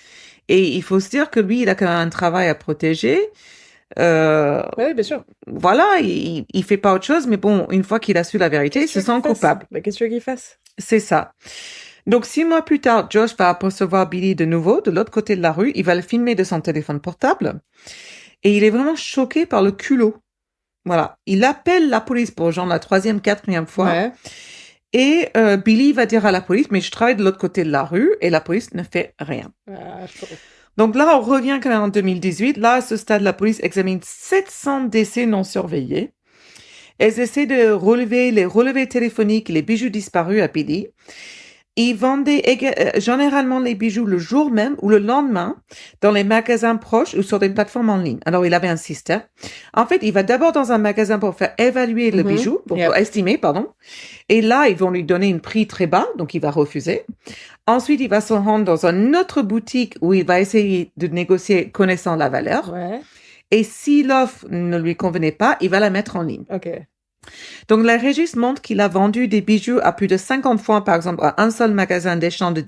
[SPEAKER 4] Et il faut se dire que lui, il a quand même un travail à protéger.
[SPEAKER 3] Ouais, bien sûr.
[SPEAKER 4] Voilà, il fait pas autre chose, mais bon, une fois qu'il a su la vérité, il se sent coupable.
[SPEAKER 3] Bah, qu'est-ce que tu veux qu'il fasse?
[SPEAKER 4] C'est ça. Donc, 6 mois plus tard, Josh va apercevoir Billy de nouveau de l'autre côté de la rue. Il va le filmer de son téléphone portable. Et il est vraiment choqué par le culot. Voilà. Il appelle la police pour genre la 3e, 4e fois.
[SPEAKER 3] Ouais.
[SPEAKER 4] Et Billy va dire à la police, mais je travaille de l'autre côté de la rue. Et la police ne fait rien.
[SPEAKER 3] Ah, je trouve.
[SPEAKER 4] Donc là, on revient quand même en 2018. Là, à ce stade, la police examine 700 décès non surveillés. Elles essaient de relever les relevés téléphoniques et les bijoux disparus à Billy. Ils vendaient généralement les bijoux le jour même ou le lendemain dans les magasins proches ou sur des plateformes en ligne. Alors, il avait un système. En fait, il va d'abord dans un magasin pour faire évaluer le bijou, pour estimer, pardon. Et là, ils vont lui donner un prix très bas, donc il va refuser. Ensuite, il va se rendre dans une autre boutique où il va essayer de négocier connaissant la valeur.
[SPEAKER 3] Ouais.
[SPEAKER 4] Et si l'offre ne lui convenait pas, il va la mettre en ligne.
[SPEAKER 3] Ok.
[SPEAKER 4] Donc, les registres montrent qu'il a vendu des bijoux à plus de 50 fois, par exemple, à un seul magasin d'échange de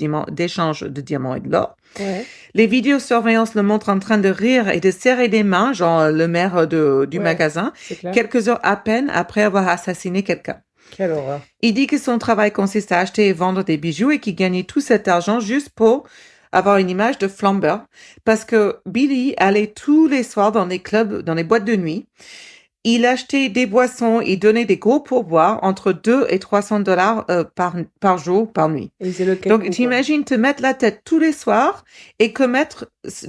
[SPEAKER 4] diamants et de l'or.
[SPEAKER 3] Ouais.
[SPEAKER 4] Les vidéosurveillances le montrent en train de rire et de serrer des mains, genre le maire du magasin,
[SPEAKER 3] C'est clair.
[SPEAKER 4] quelques heures à peine après avoir assassiné quelqu'un.
[SPEAKER 3] Quelle horreur.
[SPEAKER 4] Il dit que son travail consiste à acheter et vendre des bijoux et qu'il gagnait tout cet argent juste pour avoir une image de flambeur. Parce que Billy allait tous les soirs dans les clubs, dans les boîtes de nuit. Il achetait des boissons, il donnait des gros pourboires entre 2 et 300 dollars par jour, par nuit.
[SPEAKER 3] Et c'est le
[SPEAKER 4] Donc, t'imagines te mettre la tête tous les soirs et commettre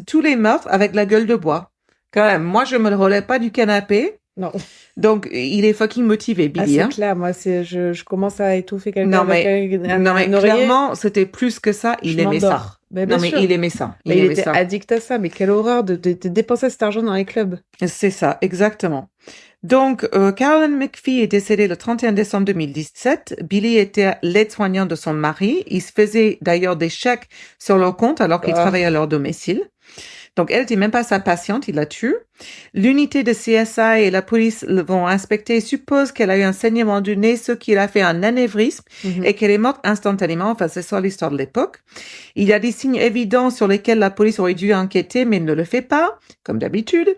[SPEAKER 4] tous les meurtres avec la gueule de bois. Quand même, moi, je me relève pas du canapé.
[SPEAKER 3] Non.
[SPEAKER 4] Donc, il est fucking motivé, Billy.
[SPEAKER 3] C'est
[SPEAKER 4] hein.
[SPEAKER 3] clair, moi, je commence à étouffer quelqu'un
[SPEAKER 4] Non, mais,
[SPEAKER 3] avec un oreiller.
[SPEAKER 4] clairement, c'était plus que ça. Il
[SPEAKER 3] Je
[SPEAKER 4] aimait
[SPEAKER 3] m'endors.
[SPEAKER 4] ça.
[SPEAKER 3] Mais bien
[SPEAKER 4] Non, mais
[SPEAKER 3] sûr.
[SPEAKER 4] il aimait ça.
[SPEAKER 3] Mais il était addict à ça. Mais quelle horreur de dépenser cet argent dans les clubs.
[SPEAKER 4] C'est ça, exactement. Donc, Carolyn McPhee est décédée le 31 décembre 2017. Billy était l'aide-soignant de son mari. Il se faisait d'ailleurs des chèques sur leur compte alors qu'il travaillait à leur domicile. Donc, elle n'était même pas sa patiente, il la tue. L'unité de CSI et la police vont inspecter et suppose qu'elle a eu un saignement du nez, ce qui a fait un anévrisme et qu'elle est morte instantanément. Enfin, c'est ça l'histoire de l'époque. Il y a des signes évidents sur lesquels la police aurait dû enquêter, mais ne le fait pas, comme d'habitude.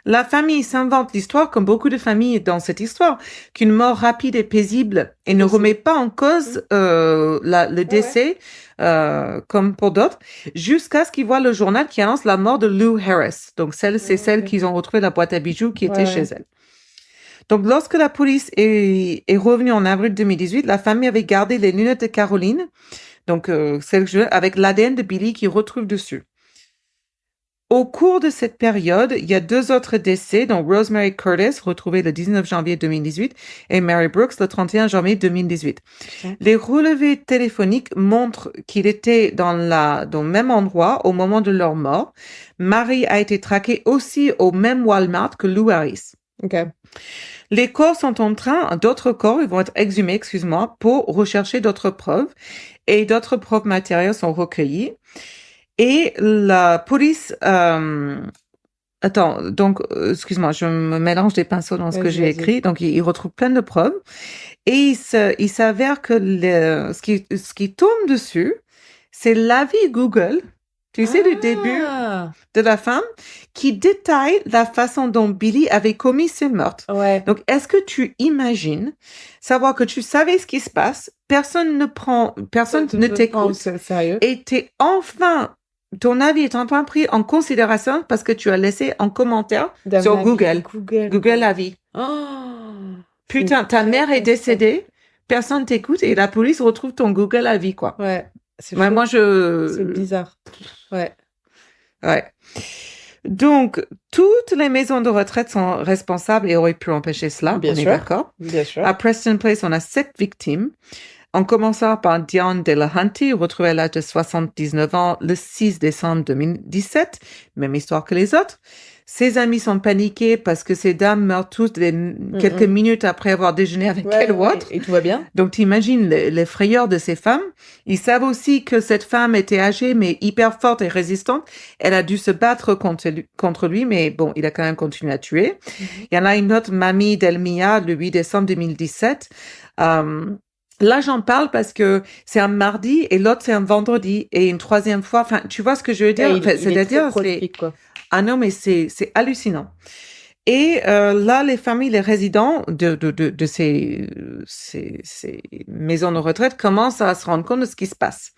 [SPEAKER 4] La famille s'invente l'histoire, comme beaucoup de familles dans cette histoire, qu'une mort rapide et paisible et ne remet pas en cause le décès, comme pour d'autres, jusqu'à ce qu'ils voient le journal qui annonce la mort de Lou Harris. Donc, c'est celle qu'ils ont retrouvé la boîte à bijoux qui était chez elle. Donc, lorsque la police est revenue en avril 2018, la famille avait gardé les lunettes de Caroline, donc celle avec l'ADN de Billy qui retrouve dessus. Au cours de cette période, il y a 2 autres décès, donc Rosemary Curtis, retrouvée le 19 janvier 2018, et Mary Brooks le 31 janvier 2018.
[SPEAKER 3] Ok.
[SPEAKER 4] Les relevés téléphoniques montrent qu'il était dans le même endroit au moment de leur mort. Mary a été traquée aussi au même Walmart que Lou Harris.
[SPEAKER 3] Ok.
[SPEAKER 4] Les corps sont en train, d'autres corps, ils vont être exhumés, excuse-moi, pour rechercher d'autres preuves, et d'autres preuves matérielles sont recueillies. Et la police, attends, donc, excuse-moi, je me mélange des pinceaux dans ce que
[SPEAKER 3] Vas-y,
[SPEAKER 4] j'ai
[SPEAKER 3] vas-y.
[SPEAKER 4] écrit. Donc, il retrouve plein de preuves. Et il s'avère que ce qui tombe dessus, c'est l'avis Google, tu sais, du début
[SPEAKER 3] Ah.
[SPEAKER 4] de la femme, qui détaille la façon dont Billy avait commis ses meurtres.
[SPEAKER 3] Ouais.
[SPEAKER 4] Donc, est-ce que tu imagines savoir que tu savais ce qui se passe, personne ne t'écoute,
[SPEAKER 3] C'est sérieux.
[SPEAKER 4] et ton avis est enfin pris en considération parce que tu as laissé un commentaire
[SPEAKER 3] D'un
[SPEAKER 4] sur
[SPEAKER 3] avis
[SPEAKER 4] Google.
[SPEAKER 3] Google.
[SPEAKER 4] Google avis.
[SPEAKER 3] Oh.
[SPEAKER 4] Putain, ta mère est décédée, personne t'écoute et la police retrouve ton Google avis, quoi.
[SPEAKER 3] Ouais. C'est
[SPEAKER 4] Ouais,
[SPEAKER 3] chaud.
[SPEAKER 4] moi,
[SPEAKER 3] C'est bizarre. Ouais.
[SPEAKER 4] Ouais. Donc, toutes les maisons de retraite sont responsables et auraient pu empêcher cela.
[SPEAKER 3] Bien
[SPEAKER 4] on est
[SPEAKER 3] sûr.
[SPEAKER 4] d'accord.
[SPEAKER 3] Bien sûr.
[SPEAKER 4] À Preston Place, on a 7 victimes. En commençant par Diane Delahunty, retrouvée à l'âge de 79 ans le 6 décembre 2017. Même histoire que les autres. Ses amis sont paniqués parce que ces dames meurent toutes quelques minutes après avoir déjeuné avec elle ou autre.
[SPEAKER 3] Et tout va bien?
[SPEAKER 4] Donc, t'imagines les frayeurs de ces femmes. Ils savent aussi que cette femme était âgée, mais hyper forte et résistante. Elle a dû se battre contre lui, mais bon, il a quand même continué à tuer. Il y en a une autre, Mamie Delmia, le 8 décembre 2017. Là, j'en parle parce que c'est un mardi et l'autre, c'est un vendredi. Et une troisième fois, enfin, tu vois ce que je veux dire?
[SPEAKER 3] Ouais,
[SPEAKER 4] Enfin,
[SPEAKER 3] il est
[SPEAKER 4] c'est-à-dire,
[SPEAKER 3] trop prolifique, quoi.
[SPEAKER 4] ah non, mais c'est hallucinant. Et là, les familles, les résidents de ces maisons de retraite commencent à se rendre compte de ce qui se passe.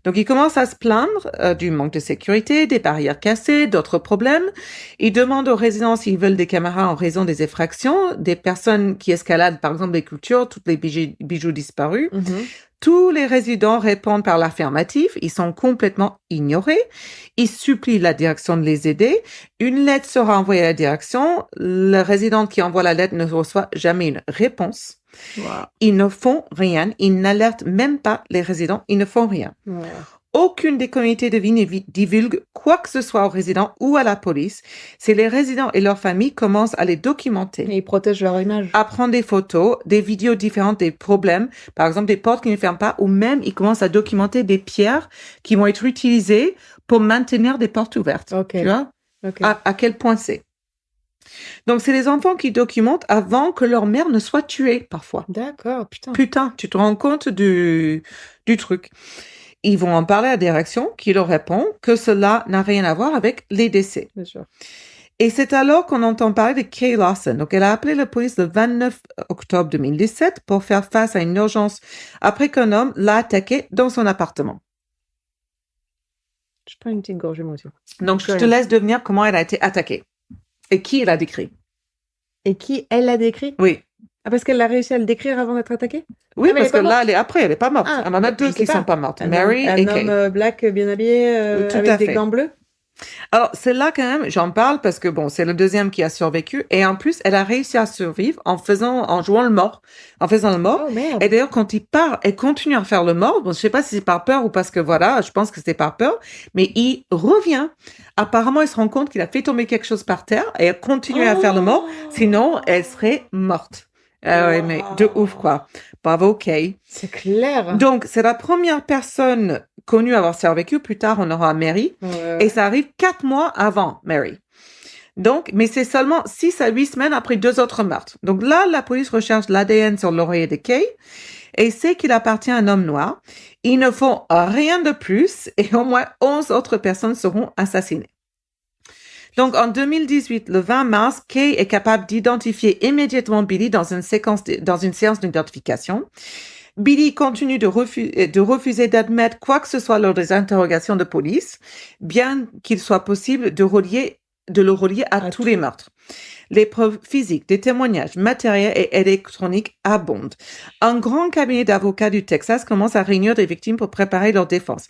[SPEAKER 4] Donc, ils commencent à se plaindre du manque de sécurité, des barrières cassées, d'autres problèmes. Ils demandent aux résidents s'ils veulent des caméras en raison des effractions, des personnes qui escaladent, par exemple, les cultures, toutes les bijoux disparus. Tous les résidents répondent par l'affirmative. Ils sont complètement ignorés. Ils supplient la direction de les aider. Une lettre sera envoyée à la direction. Le résident qui envoie la lettre ne reçoit jamais une réponse.
[SPEAKER 3] Wow.
[SPEAKER 4] Ils ne font rien. Ils n'alertent même pas les résidents. Ils ne font rien.
[SPEAKER 3] Wow.
[SPEAKER 4] Aucune des communautés de vie ne divulgue quoi que ce soit aux résidents ou à la police. C'est les résidents et leurs familles commencent à les documenter.
[SPEAKER 3] Et ils protègent leur image.
[SPEAKER 4] À prendre des photos, des vidéos différentes des problèmes, par exemple des portes qui ne ferment pas, ou même ils commencent à documenter des pierres qui vont être utilisées pour maintenir des portes ouvertes.
[SPEAKER 3] Ok.
[SPEAKER 4] Tu vois
[SPEAKER 3] Ok.
[SPEAKER 4] à quel point c'est. Donc c'est les enfants qui documentent avant que leur mère ne soit tuée parfois.
[SPEAKER 3] D'accord, putain.
[SPEAKER 4] Putain, tu te rends compte du truc. Ils vont en parler à la direction qui leur répond que cela n'a rien à voir avec les décès.
[SPEAKER 3] Bien sûr.
[SPEAKER 4] Et c'est alors qu'on entend parler de Kay Lawson. Donc, elle a appelé la police le 29 octobre 2017 pour faire face à une urgence après qu'un homme l'a attaqué dans son appartement.
[SPEAKER 3] Je prends une petite gorgée, moi aussi.
[SPEAKER 4] Donc, je te laisse devenir comment elle a été attaquée. Et qui elle a décrit.
[SPEAKER 3] Et qui elle l'a décrit?
[SPEAKER 4] Oui.
[SPEAKER 3] Ah, parce qu'elle a réussi à le décrire avant d'être attaquée?
[SPEAKER 4] Oui,
[SPEAKER 3] Ah, mais
[SPEAKER 4] parce que
[SPEAKER 3] elle est pas
[SPEAKER 4] là, elle est pas morte.
[SPEAKER 3] Ah,
[SPEAKER 4] elle en a deux
[SPEAKER 3] je sais
[SPEAKER 4] qui
[SPEAKER 3] pas.
[SPEAKER 4] sont pas mortes.
[SPEAKER 3] Un
[SPEAKER 4] Mary
[SPEAKER 3] homme,
[SPEAKER 4] et
[SPEAKER 3] un
[SPEAKER 4] Kay.
[SPEAKER 3] homme black bien habillé
[SPEAKER 4] Tout
[SPEAKER 3] avec
[SPEAKER 4] à
[SPEAKER 3] des
[SPEAKER 4] fait.
[SPEAKER 3] gants bleus?
[SPEAKER 4] Alors, c'est là quand même, j'en parle parce que bon, c'est le deuxième qui a survécu. Et en plus, elle a réussi à survivre en jouant le mort, en faisant le mort.
[SPEAKER 3] Oh merde.
[SPEAKER 4] Et d'ailleurs, quand il part, elle continue à faire le mort. Bon, je sais pas si c'est par peur ou parce que voilà, je pense que c'était par peur. Mais il revient. Apparemment, il se rend compte qu'il a fait tomber quelque chose par terre et elle continue à faire le mort. Sinon, elle serait morte. Ouais, mais de ouf, quoi. Bravo, Kay.
[SPEAKER 3] C'est clair.
[SPEAKER 4] Donc, c'est la première personne connue à avoir survécu. Plus tard, on aura Mary. Et ça arrive 4 mois avant Mary. Donc, mais c'est seulement 6 à 8 semaines après 2 autres meurtres. Donc là, la police recherche l'ADN sur l'oreiller de Kay et sait qu'il appartient à un homme noir. Ils ne font rien de plus et au moins 11 autres personnes seront assassinées. Donc, en 2018, le 20 mars, Kay est capable d'identifier immédiatement Billy dans une séance d'identification. Billy continue de refuser d'admettre quoi que ce soit lors des interrogations de police, bien qu'il soit possible de le relier à tous les meurtres. Les preuves physiques, des témoignages, matériels et électroniques abondent. Un grand cabinet d'avocats du Texas commence à réunir des victimes pour préparer leur défense.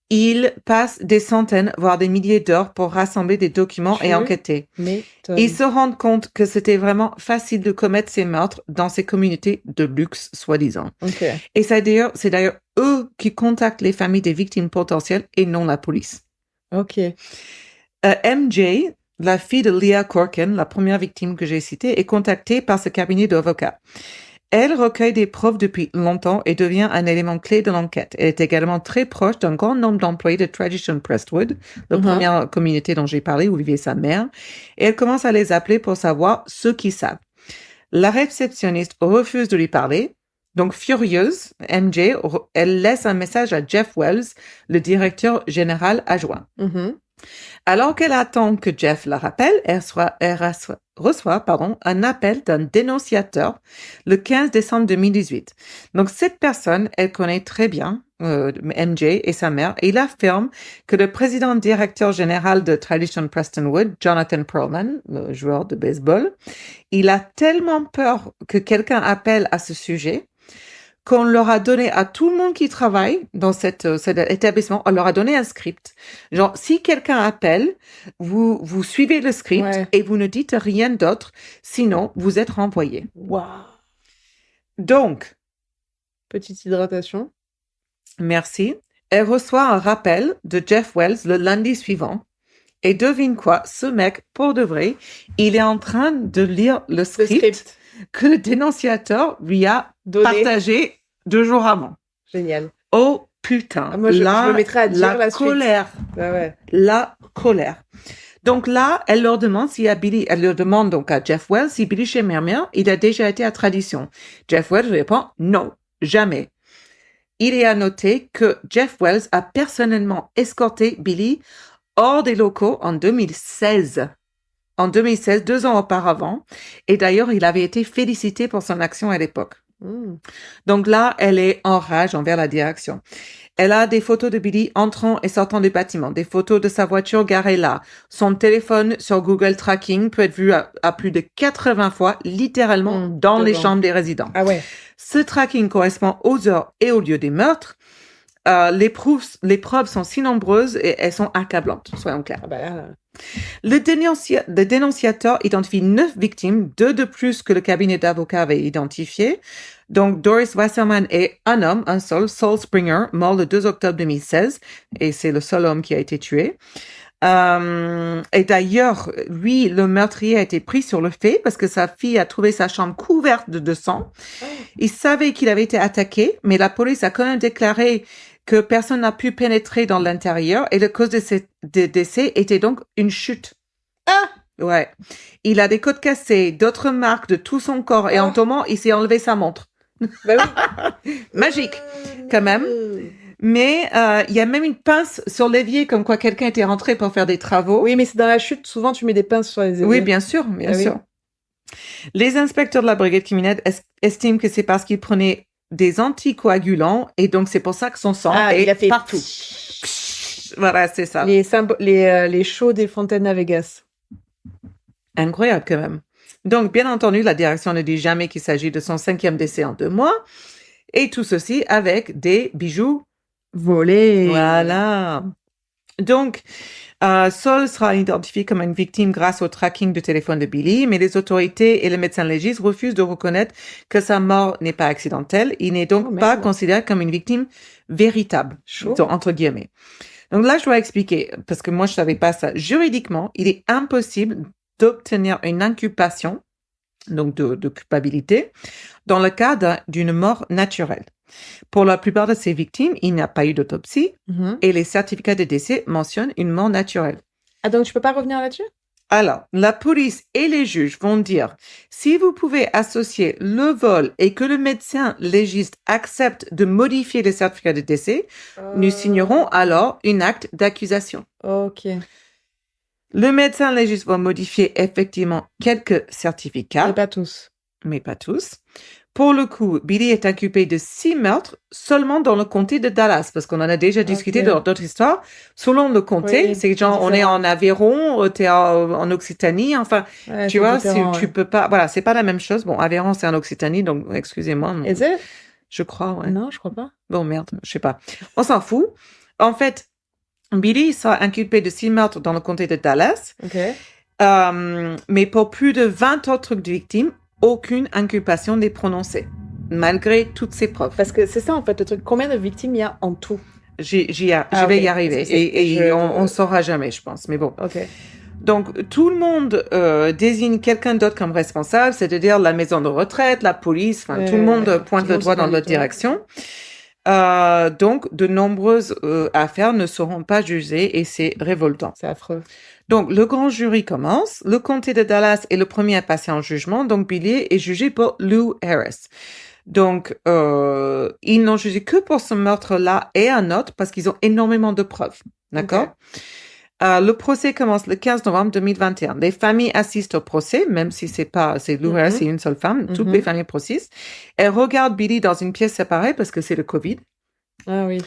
[SPEAKER 4] il passe des centaines, voire des milliers d'heures pour rassembler des documents et enquêter. Ils se rendent compte que c'était vraiment facile de commettre ces meurtres dans ces communautés de luxe, soi-disant.
[SPEAKER 3] Okay.
[SPEAKER 4] Et c'est d'ailleurs eux qui contactent les familles des victimes potentielles et non la police.
[SPEAKER 3] Ok.
[SPEAKER 4] MJ, la fille de Leah Corkin, la première victime que j'ai citée, est contactée par ce cabinet d'avocats. Elle recueille des preuves depuis longtemps et devient un élément clé de l'enquête. Elle est également très proche d'un grand nombre d'employés de Tradition Prestwood, la première communauté dont j'ai parlé où vivait sa mère, et elle commence à les appeler pour savoir ce qu'ils savent. La réceptionniste refuse de lui parler, donc furieuse, MJ, elle laisse un message à Jeff Wells, le directeur général adjoint. Alors qu'elle attend que Jeff la rappelle, elle reçoit un appel d'un dénonciateur le 15 décembre 2018. Donc, cette personne, elle connaît très bien MJ et sa mère, et il affirme que le président directeur général de Tradition Prestonwood, Jonathan Perlman, le joueur de baseball, il a tellement peur que quelqu'un appelle à ce sujet qu'on leur a donné à tout le monde qui travaille dans cet établissement, on leur a donné un script. Genre, si quelqu'un appelle, vous suivez le script et vous ne dites rien d'autre, sinon vous êtes renvoyé.
[SPEAKER 3] Wow.
[SPEAKER 4] Donc,
[SPEAKER 3] petite hydratation.
[SPEAKER 4] Merci. Elle reçoit un rappel de Jeff Wells le lundi suivant. Et devine quoi, ce mec, pour de vrai, il est en train de lire le script. Que le dénonciateur lui a partagé 2 jours avant.
[SPEAKER 3] Génial.
[SPEAKER 4] Oh putain.
[SPEAKER 3] Ah, moi, je me mettrais à dire la
[SPEAKER 4] colère.
[SPEAKER 3] Ah ouais.
[SPEAKER 4] La colère. Donc là, elle leur demande donc à Jeff Wells si Billy Shemermere, il a déjà été à Tradition. Jeff Wells répond non, jamais. Il est à noter que Jeff Wells a personnellement escorté Billy hors des locaux en 2016. En 2016, 2 ans auparavant. Et d'ailleurs, il avait été félicité pour son action à l'époque. Donc là, elle est en rage envers la direction. Elle a des photos de Billy entrant et sortant du bâtiment, des photos de sa voiture garée là. Son téléphone sur Google Tracking peut être vu à plus de 80 fois, littéralement, dans les chambres des résidents.
[SPEAKER 3] Ah ouais.
[SPEAKER 4] Ce tracking correspond aux heures et aux lieux des meurtres. Les preuves sont si nombreuses et elles sont accablantes, soyons clairs.
[SPEAKER 3] Ah bah là...
[SPEAKER 4] Le dénonciateur identifie 9 victimes, 2 de plus que le cabinet d'avocats avait identifié. Donc, Doris Wasserman est un homme, un seul, Saul Springer, mort le 2 octobre 2016, et c'est le seul homme qui a été tué. Et d'ailleurs, lui, le meurtrier a été pris sur le fait parce que sa fille a trouvé sa chambre couverte de sang. Il savait qu'il avait été attaqué, mais la police a quand même déclaré que personne n'a pu pénétrer dans l'intérieur et la cause de ce décès était donc une chute.
[SPEAKER 3] Ah!
[SPEAKER 4] Ouais. Il a des côtes cassées, d'autres marques de tout son corps et en tombant, il s'est enlevé sa montre.
[SPEAKER 3] Bah oui.
[SPEAKER 4] Magique, quand même. Mais il y a même une pince sur l'évier, comme quoi quelqu'un était rentré pour faire des travaux.
[SPEAKER 3] Oui, mais c'est dans la chute, souvent tu mets des pinces sur les éviers.
[SPEAKER 4] Oui, bien sûr, bien sûr. Les inspecteurs de la brigade criminelle estiment que c'est parce qu'il prenait des anticoagulants et donc c'est pour ça que son sang est
[SPEAKER 3] il a fait
[SPEAKER 4] partout. Voilà, c'est ça.
[SPEAKER 3] Les shows des fontaines à Vegas.
[SPEAKER 4] Incroyable quand même. Donc, bien entendu, la direction ne dit jamais qu'il s'agit de son 5e décès en 2 mois. Et tout ceci avec des bijoux
[SPEAKER 3] volés.
[SPEAKER 4] Voilà. Donc, Saul sera identifié comme une victime grâce au tracking du téléphone de Billy, mais les autorités et le médecin légiste refusent de reconnaître que sa mort n'est pas accidentelle. Il n'est donc pas considéré comme une victime véritable, entre guillemets. Donc là, je dois expliquer, parce que moi, je savais pas ça. Juridiquement, il est impossible d'obtenir une inculpation, donc de culpabilité, dans le cas d'une mort naturelle. Pour la plupart de ces victimes, il n'y a pas eu d'autopsie et les certificats de décès mentionnent une mort naturelle.
[SPEAKER 3] Ah, donc tu peux pas revenir là-dessus?
[SPEAKER 4] Alors, la police et les juges vont dire, si vous pouvez associer le vol et que le médecin légiste accepte de modifier les certificats de décès, nous signerons alors un acte d'accusation.
[SPEAKER 3] Ok.
[SPEAKER 4] Le médecin légiste va modifier effectivement quelques certificats.
[SPEAKER 3] Mais pas tous.
[SPEAKER 4] Mais pas tous. Pour le coup, Billy est inculpé de 6 meurtres seulement dans le comté de Dallas, parce qu'on en a déjà discuté dans d'autres histoires. Selon le comté, c'est genre, on est en Aveyron, t'es en Occitanie, enfin, tu vois, tu peux pas, voilà, c'est pas la même chose. Bon, Aveyron, c'est en Occitanie, donc, excusez-moi.
[SPEAKER 3] Is it?
[SPEAKER 4] Je crois, ouais.
[SPEAKER 3] Non, je crois pas.
[SPEAKER 4] Bon, merde, je sais pas. On s'en fout. En fait, Billy sera inculpé de 6 meurtres dans le comté de Dallas,
[SPEAKER 3] Ok.
[SPEAKER 4] mais pour plus de 20 autres victimes, aucune inculpation n'est prononcée, malgré toutes ces preuves.
[SPEAKER 3] Parce que c'est ça, en fait, le truc. Combien de victimes il y a en tout?
[SPEAKER 4] Je
[SPEAKER 3] Ah,
[SPEAKER 4] vais
[SPEAKER 3] ok.
[SPEAKER 4] y arriver.
[SPEAKER 3] Parce que c'est-
[SPEAKER 4] Et
[SPEAKER 3] je-
[SPEAKER 4] on saura jamais, je pense. Mais bon.
[SPEAKER 3] Ok.
[SPEAKER 4] Donc, tout le monde désigne quelqu'un d'autre comme responsable, c'est-à-dire la maison de retraite, la police, enfin, tout le monde pointe le doigt dans l'autre direction. Donc, de nombreuses affaires ne seront pas jugées et c'est révoltant.
[SPEAKER 3] C'est affreux.
[SPEAKER 4] Donc, le grand jury commence. Le comté de Dallas est le premier à passer en jugement. Donc, Billy est jugé pour Lou Harris. Donc, ils n'ont jugé que pour ce meurtre-là et un autre parce qu'ils ont énormément de preuves. D'accord?
[SPEAKER 3] Ok.
[SPEAKER 4] Le procès commence le 15 novembre 2021. Les familles assistent au procès, même si c'est Lou Harris, c'est une seule femme. Toutes les familles assistent. Elles regardent Billy dans une pièce séparée parce que c'est le Covid.
[SPEAKER 3] Ah oui.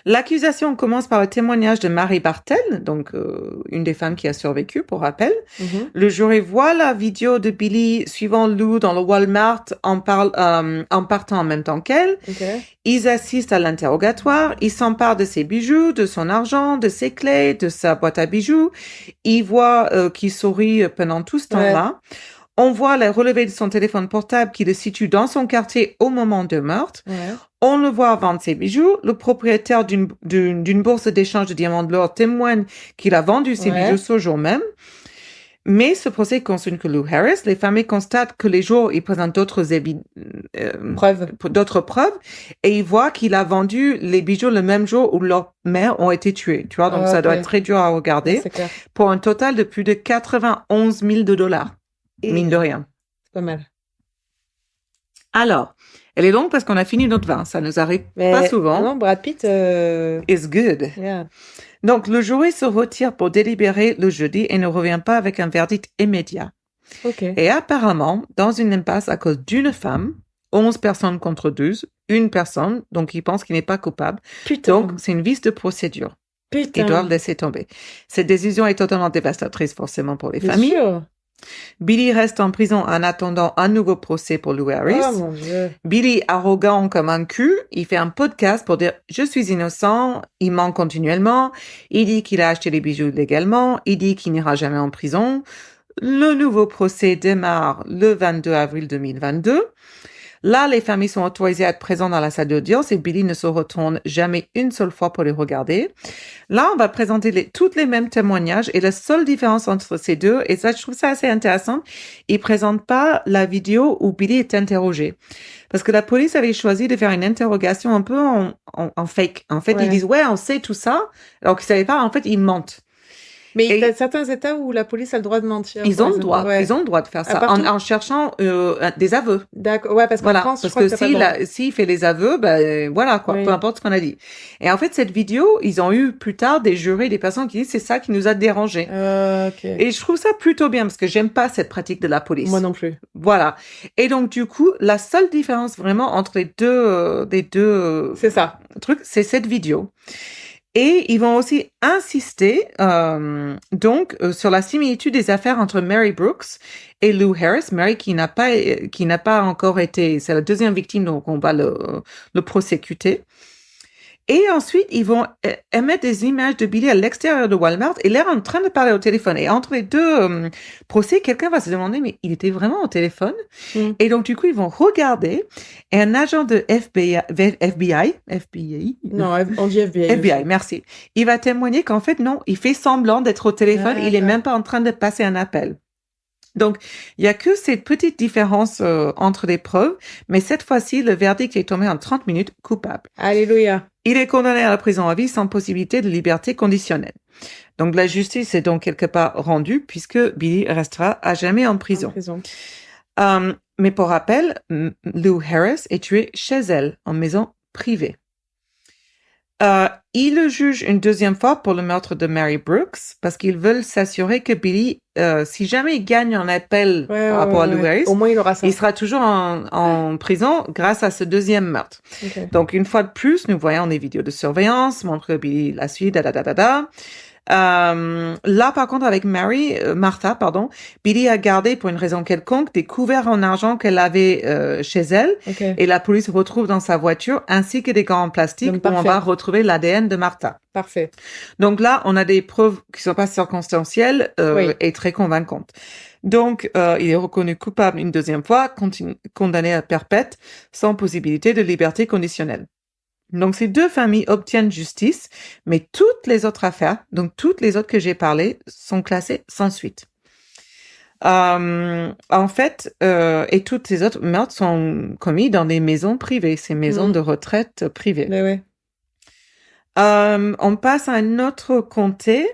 [SPEAKER 4] L'accusation commence par le témoignage de Mary Bartel, donc une des femmes qui a survécu, pour rappel. Le jury voit la vidéo de Billy suivant Lou dans le Walmart en partant en même temps qu'elle.
[SPEAKER 3] Ok.
[SPEAKER 4] Ils assistent à l'interrogatoire, ils s'emparent de ses bijoux, de son argent, de ses clés, de sa boîte à bijoux. Ils voient qu'il sourit pendant tout ce temps-là. On voit les relevés de son téléphone portable qui le situe dans son quartier au moment du meurtre.
[SPEAKER 3] Ouais.
[SPEAKER 4] On le voit vendre ses bijoux. Le propriétaire d'une bourse d'échange de diamants de l'or témoigne qu'il a vendu ses bijoux ce jour même. Mais ce procès concerne que Lou Harris. Les familles constatent que les jours, ils présentent d'autres preuves et ils voient qu'il a vendu les bijoux le même jour où leurs mères ont été tuées. Tu vois, donc ça doit être très dur à regarder.
[SPEAKER 3] Ouais, c'est clair.
[SPEAKER 4] Pour un total de plus de 91 000 $. Mine de rien.
[SPEAKER 3] C'est pas mal.
[SPEAKER 4] Alors, elle est longue parce qu'on a fini notre vin. Ça nous arrive pas souvent.
[SPEAKER 3] Non, Brad Pitt.
[SPEAKER 4] It's good.
[SPEAKER 3] Yeah.
[SPEAKER 4] Donc, le jury se retire pour délibérer le jeudi et ne revient pas avec un verdict immédiat.
[SPEAKER 3] Ok.
[SPEAKER 4] Et apparemment, dans une impasse à cause d'une femme, 11 personnes contre 12, une personne, donc ils pensent qu'il n'est pas coupable.
[SPEAKER 3] Putain.
[SPEAKER 4] Donc, c'est une vice de procédure.
[SPEAKER 3] Putain.
[SPEAKER 4] Ils doivent laisser tomber. Cette décision est totalement dévastatrice forcément pour les familles.
[SPEAKER 3] Sûr.
[SPEAKER 4] Billy reste en prison en attendant un nouveau procès pour Lou Harris.
[SPEAKER 3] Oh mon Dieu.
[SPEAKER 4] Billy, arrogant comme un cul, il fait un podcast pour dire « Je suis innocent », il ment continuellement, il dit qu'il a acheté les bijoux légalement, il dit qu'il n'ira jamais en prison. Le nouveau procès démarre le 22 avril 2022. Là, les familles sont autorisées à être présentes dans la salle d'audience et Billy ne se retourne jamais une seule fois pour les regarder. Là, on va présenter toutes les mêmes témoignages et la seule différence entre ces deux, et ça, je trouve ça assez intéressant, ils présentent pas la vidéo où Billy est interrogé. Parce que la police avait choisi de faire une interrogation un peu en fake. En fait, ils disent, ouais, on sait tout ça, alors qu'ils savaient pas, en fait, ils mentent.
[SPEAKER 3] Mais il y a certains États où la police a le droit de mentir.
[SPEAKER 4] Ils ont le droit. Ils ont le droit de faire ça en cherchant des aveux.
[SPEAKER 3] D'accord. Ouais, parce qu'en France,
[SPEAKER 4] parce que s'il fait les aveux, ben voilà quoi, peu importe ce qu'on a dit. Et en fait, cette vidéo, ils ont eu plus tard des jurés, des personnes qui disent c'est ça qui nous a dérangés.
[SPEAKER 3] Okay.
[SPEAKER 4] Et je trouve ça plutôt bien parce que j'aime pas cette pratique de la police.
[SPEAKER 3] Moi non plus.
[SPEAKER 4] Voilà. Et donc du coup, la seule différence vraiment entre les deux
[SPEAKER 3] c'est ça
[SPEAKER 4] trucs, c'est cette vidéo. Et ils vont aussi insister sur la similitude des affaires entre Mary Brooks et Lou Harris. Mary qui n'a pas encore été, c'est la deuxième victime donc on va le prosécuter. Et ensuite, ils vont émettre des images de Billy à l'extérieur de Walmart et l'air en train de parler au téléphone. Et entre les deux procès, quelqu'un va se demander, mais il était vraiment au téléphone? Et donc, du coup, ils vont regarder et un agent de FBI?
[SPEAKER 3] Non, on dit FBI.
[SPEAKER 4] FBI, merci. Il va témoigner qu'en fait, non, il fait semblant d'être au téléphone. Il est même pas en train de passer un appel. Donc, il y a que cette petite différence entre les preuves, mais cette fois-ci, le verdict est tombé en 30 minutes coupable.
[SPEAKER 3] Alléluia.
[SPEAKER 4] Il est condamné à la prison à vie sans possibilité de liberté conditionnelle. Donc, la justice est donc quelque part rendue puisque Billy restera à jamais en prison. Mais pour rappel, Lou Harris est tuée chez elle, en maison privée. Ils le jugent une deuxième fois pour le meurtre de Mary Brooks parce qu'ils veulent s'assurer que Billy, si jamais il gagne un appel par rapport à Lou Harris,
[SPEAKER 3] au moins il aura ça.
[SPEAKER 4] Il sera toujours en prison grâce à ce deuxième meurtre. Donc, une fois de plus, nous voyons des vidéos de surveillance, montrent que Billy la suit, Là, par contre, avec Martha, Billy a gardé, pour une raison quelconque, des couverts en argent qu'elle avait chez elle.
[SPEAKER 3] Ok.
[SPEAKER 4] Et la police retrouve dans sa voiture, ainsi que des gants en plastique
[SPEAKER 3] Donc,
[SPEAKER 4] où on
[SPEAKER 3] parfait.
[SPEAKER 4] va retrouver l'ADN de Martha.
[SPEAKER 3] Parfait.
[SPEAKER 4] Donc là, on a des preuves qui sont pas circonstancielles
[SPEAKER 3] Oui.
[SPEAKER 4] et très convaincantes. Donc, il est reconnu coupable une deuxième fois, condamné à perpète, sans possibilité de liberté conditionnelle. Donc, ces deux familles obtiennent justice, mais toutes les autres affaires, donc toutes les autres que j'ai parlé, sont classées sans suite. En fait, et toutes ces autres meurtres sont commis dans des maisons privées, ces maisons de retraite privées.
[SPEAKER 3] Mais ouais.
[SPEAKER 4] On passe à un autre comté.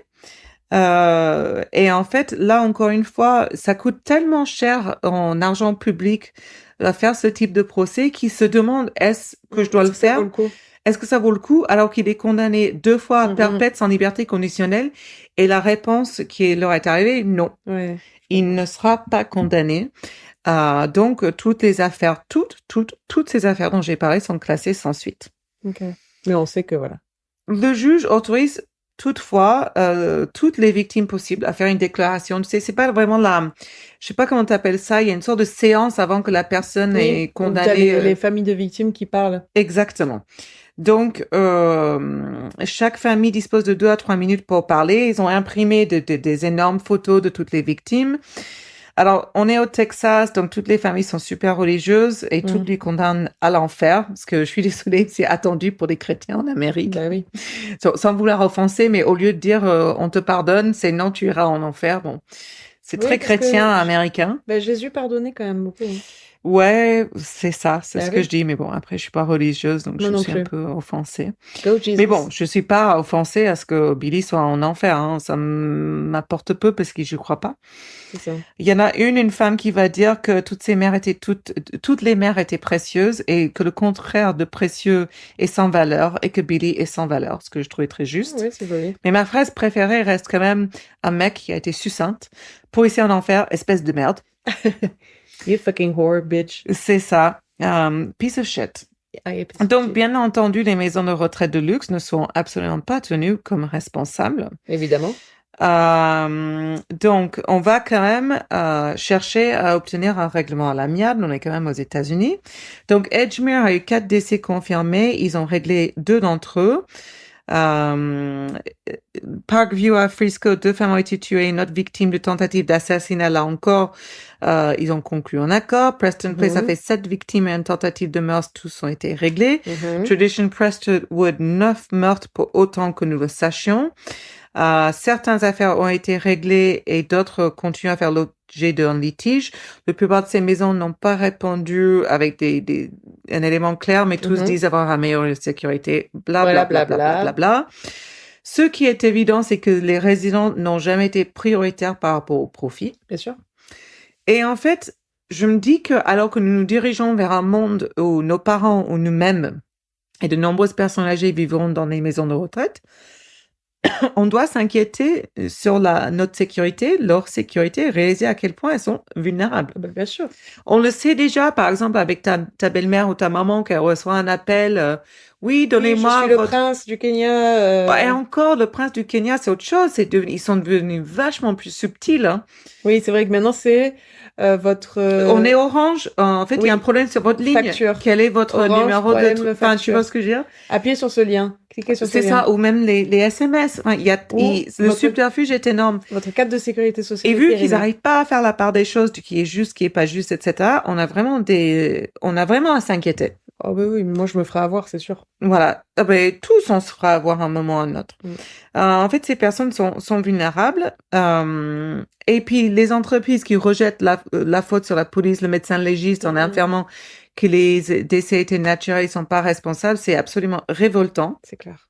[SPEAKER 4] Et en fait, là, encore une fois, ça coûte tellement cher en argent public à faire ce type de procès qu'ils se demandent, est-ce que je dois le faire? Est-ce que ça vaut le coup alors qu'il est condamné 2 fois à perpète sans liberté conditionnelle? Et la réponse qui leur est arrivée, non.
[SPEAKER 3] Ouais.
[SPEAKER 4] Il ne sera pas condamné. Donc, toutes les affaires, toutes ces affaires dont j'ai parlé sont classées sans suite.
[SPEAKER 3] Ok. Mais on sait que voilà.
[SPEAKER 4] Le juge autorise toutefois toutes les victimes possibles à faire une déclaration. Tu sais, c'est pas vraiment je sais pas comment t'appelles ça, il y a une sorte de séance avant que la personne est condamnée.
[SPEAKER 3] Les familles de victimes qui parlent.
[SPEAKER 4] Exactement. Donc, chaque famille dispose de 2 à 3 minutes pour parler. Ils ont imprimé des énormes photos de toutes les victimes. Alors, on est au Texas, donc toutes les familles sont super religieuses et toutes les condamnent à l'enfer, parce que je suis désolée, c'est attendu pour les chrétiens en Amérique.
[SPEAKER 3] Bah oui.
[SPEAKER 4] Sans vouloir offenser, mais au lieu de dire on te pardonne, c'est non, tu iras en enfer. Bon, c'est très chrétien américain.
[SPEAKER 3] Bah, Jésus pardonnait quand même beaucoup. Hein.
[SPEAKER 4] Ouais, c'est ça, c'est ce que
[SPEAKER 3] oui.
[SPEAKER 4] je dis. Mais bon, après, je suis pas religieuse, donc je suis un peu offensée.
[SPEAKER 3] Go Jesus.
[SPEAKER 4] Mais bon, je suis pas offensée à ce que Billy soit en enfer. Hein. Ça m'apporte peu parce que je crois pas.
[SPEAKER 3] C'est ça.
[SPEAKER 4] Il y en a une femme qui va dire que toutes les mères étaient précieuses et que le contraire de précieux est sans valeur et que Billy est sans valeur, ce que je trouvais très juste.
[SPEAKER 3] Oui, c'est joli.
[SPEAKER 4] Mais ma phrase préférée reste quand même un mec qui a été succincte. Pour ici en enfer, espèce de merde.
[SPEAKER 3] You fucking whore, bitch.
[SPEAKER 4] C'est ça. Piece of shit. Donc, bien entendu, les maisons de retraite de luxe ne sont absolument pas tenues comme responsables.
[SPEAKER 3] Évidemment.
[SPEAKER 4] Donc, on va quand même chercher à obtenir un règlement à l'amiable. On est quand même aux États-Unis. Donc, Edgemere a eu 4 décès confirmés. Ils ont réglé 2 d'entre eux. Parkview à Frisco, 2 femmes ont été tuées, une autre victime de tentative d'assassinat. Là encore, ils ont conclu un accord. Preston Place a fait 7 victimes et une tentative de meurtre. Tous ont été réglés. Tradition Prestwood, 9 meurtres pour autant que nous le sachions. Certaines affaires ont été réglées et d'autres continuent à faire l'objet d'un litige. La plupart de ces maisons n'ont pas répondu avec un élément clair, mais tous disent avoir amélioré la sécurité, bla. Ce qui est évident, c'est que les résidents n'ont jamais été prioritaires par rapport au profit.
[SPEAKER 3] Bien sûr.
[SPEAKER 4] Et en fait, je me dis que alors que nous nous dirigeons vers un monde où nos parents ou nous-mêmes et de nombreuses personnes âgées vivront dans des maisons de retraite, on doit s'inquiéter sur notre sécurité, leur sécurité, réaliser à quel point elles sont vulnérables.
[SPEAKER 3] Bah, bien sûr.
[SPEAKER 4] On le sait déjà, par exemple, avec ta belle-mère ou ta maman qui reçoit un appel, oui, donnez-moi
[SPEAKER 3] je suis le prince du Kenya.
[SPEAKER 4] Et encore, le prince du Kenya, c'est autre chose. Ils sont devenus vachement plus subtils. Hein.
[SPEAKER 3] Oui, c'est vrai que maintenant, c'est votre...
[SPEAKER 4] On est orange. En fait, il y a un problème sur votre ligne.
[SPEAKER 3] Facture.
[SPEAKER 4] Quel est votre numéro de... Enfin, tu vois ce que je veux dire?
[SPEAKER 3] Appuyez sur ce lien. Cliquez sur ce lien.
[SPEAKER 4] C'est ça, ou même les SMS. Enfin, le subterfuge est énorme.
[SPEAKER 3] Votre cadre de sécurité sociale.
[SPEAKER 4] Et vu qu'ils n'arrivent pas à faire la part des choses, du qui est juste, qui est pas juste, etc., on a vraiment à s'inquiéter.
[SPEAKER 3] Oh oui, moi je me ferai avoir, c'est sûr.
[SPEAKER 4] Voilà. Tous on se fera avoir un moment ou un autre. En fait, ces personnes sont vulnérables. Et puis, les entreprises qui rejettent la faute sur la police, le médecin légiste, en affirmant que les décès étaient naturels, ils sont pas responsables, c'est absolument révoltant.
[SPEAKER 3] C'est clair.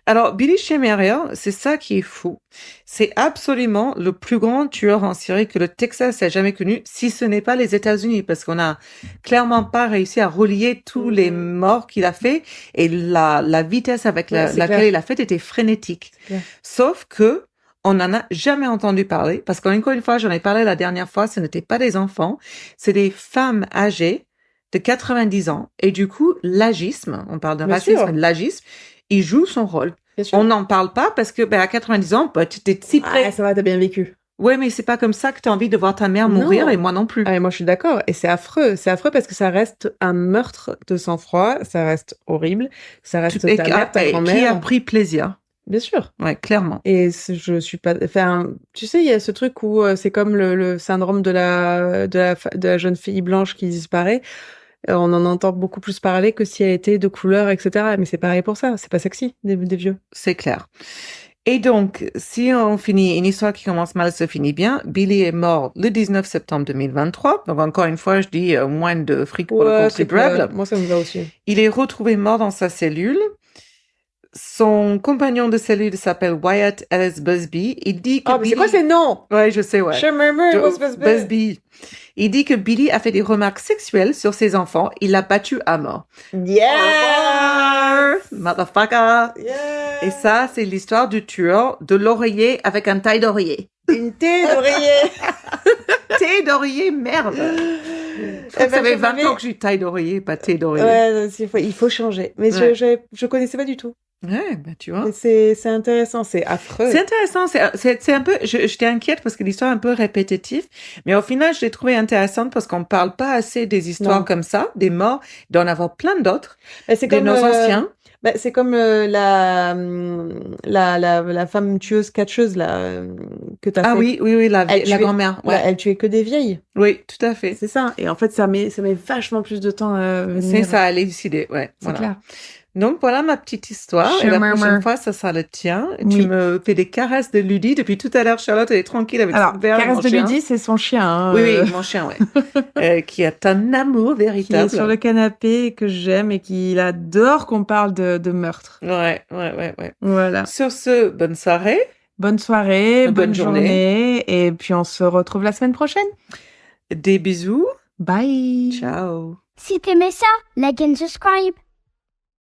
[SPEAKER 4] Alors, Billy Shemerer, c'est ça qui est fou. C'est absolument le plus grand tueur en série que le Texas ait jamais connu, si ce n'est pas les États-Unis, parce qu'on a clairement pas réussi à relier tous les morts qu'il a fait, et la vitesse avec laquelle il a fait était frénétique. Sauf que, on n'en a jamais entendu parler, parce qu'encore une fois, j'en ai parlé la dernière fois, ce n'étaient pas des enfants, c'est des femmes âgées de 90 ans, et du coup, l'agisme, on parle de racisme, l'agisme, il joue son rôle.
[SPEAKER 3] Bien sûr.
[SPEAKER 4] On n'en parle pas parce que à 90 ans, tu t'es si près.
[SPEAKER 3] Ah, ça va, t'as bien vécu.
[SPEAKER 4] Ouais, mais c'est pas comme ça que tu as envie de voir ta mère mourir
[SPEAKER 3] Non.
[SPEAKER 4] et moi non plus.
[SPEAKER 3] Ah, mais moi, je suis d'accord. Et c'est affreux. C'est affreux parce que ça reste un meurtre de sang-froid. Ça reste horrible. Ça reste ta mère, ta
[SPEAKER 4] Qui a
[SPEAKER 3] grand-mère.
[SPEAKER 4] pris plaisir.
[SPEAKER 3] Bien sûr.
[SPEAKER 4] Ouais, clairement.
[SPEAKER 3] Et je suis pas. Enfin, tu sais, il y a ce truc où c'est comme le syndrome de la jeune fille blanche qui disparaît. On en entend beaucoup plus parler que si elle était de couleur, etc. Mais c'est pareil pour ça. C'est pas sexy, des vieux.
[SPEAKER 4] C'est clair. Et donc, si on finit, une histoire qui commence mal se finit bien, Billy est mort le 19 septembre 2023. Donc, encore une fois, je dis moins de fric pour le contribuable.
[SPEAKER 3] Moi, ça me va aussi.
[SPEAKER 4] Il est retrouvé mort dans sa cellule. Son compagnon de cellule s'appelle Wyatt Ellis Busby. Il dit que
[SPEAKER 3] Oh, mais c'est quoi ces noms?
[SPEAKER 4] Ouais, je sais, ouais.
[SPEAKER 3] Je me
[SPEAKER 4] Busby. Il dit que Billy a fait des remarques sexuelles sur ses enfants. Il l'a battu à mort.
[SPEAKER 3] Yeah!
[SPEAKER 4] Motherfucker!
[SPEAKER 3] Yeah!
[SPEAKER 4] Et ça, c'est l'histoire du tueur de l'oreiller avec un taille d'oreiller.
[SPEAKER 3] Une thé d'oreiller!
[SPEAKER 4] Thé d'oreiller, merde! Ça fait 20 ans que j'ai taille d'oreiller, pas thé d'oreiller.
[SPEAKER 3] Ouais, il faut changer. Mais
[SPEAKER 4] Ouais.
[SPEAKER 3] je connaissais pas du tout.
[SPEAKER 4] Ouais, tu vois.
[SPEAKER 3] Mais c'est intéressant, c'est affreux.
[SPEAKER 4] C'est intéressant, c'est un peu, j'étais inquiète parce que l'histoire est un peu répétitive, mais au final, je l'ai trouvée intéressante parce qu'on parle pas assez des histoires
[SPEAKER 3] Non.
[SPEAKER 4] comme ça, des morts, il doit en avoir plein d'autres,
[SPEAKER 3] C'est
[SPEAKER 4] de
[SPEAKER 3] comme
[SPEAKER 4] nos anciens.
[SPEAKER 3] c'est comme la femme tueuse catcheuse là que t'as
[SPEAKER 4] Ah
[SPEAKER 3] fait.
[SPEAKER 4] oui, la
[SPEAKER 3] Elle tuait-
[SPEAKER 4] grand-mère,
[SPEAKER 3] Là,
[SPEAKER 4] ouais.
[SPEAKER 3] elle tuait que des vieilles.
[SPEAKER 4] Oui, tout à fait.
[SPEAKER 3] C'est ça. Et en fait, ça met vachement plus de temps à venir.
[SPEAKER 4] C'est ça, à élucider, ouais.
[SPEAKER 3] C'est
[SPEAKER 4] Voilà.
[SPEAKER 3] clair.
[SPEAKER 4] Donc voilà ma petite histoire. Et la prochaine fois, ça sera le tien.
[SPEAKER 3] Oui.
[SPEAKER 4] Tu me fais des caresses de Ludie. Depuis tout à l'heure, Charlotte, elle est tranquille avec
[SPEAKER 3] Alors,
[SPEAKER 4] son verre.
[SPEAKER 3] caresse
[SPEAKER 4] mon
[SPEAKER 3] de
[SPEAKER 4] chien.
[SPEAKER 3] Ludie, c'est son chien. Hein,
[SPEAKER 4] Oui, mon chien, ouais. Qui est un amour
[SPEAKER 3] qui
[SPEAKER 4] véritable.
[SPEAKER 3] est sur le canapé, que j'aime et qu'il adore qu'on parle de meurtre.
[SPEAKER 4] Ouais.
[SPEAKER 3] Voilà.
[SPEAKER 4] Sur ce, bonne soirée.
[SPEAKER 3] Bonne soirée,
[SPEAKER 4] Bonne journée.
[SPEAKER 3] et puis on se retrouve la semaine prochaine.
[SPEAKER 4] Des bisous.
[SPEAKER 3] Bye.
[SPEAKER 4] Ciao.
[SPEAKER 5] Si t'aimais ça, like and subscribe.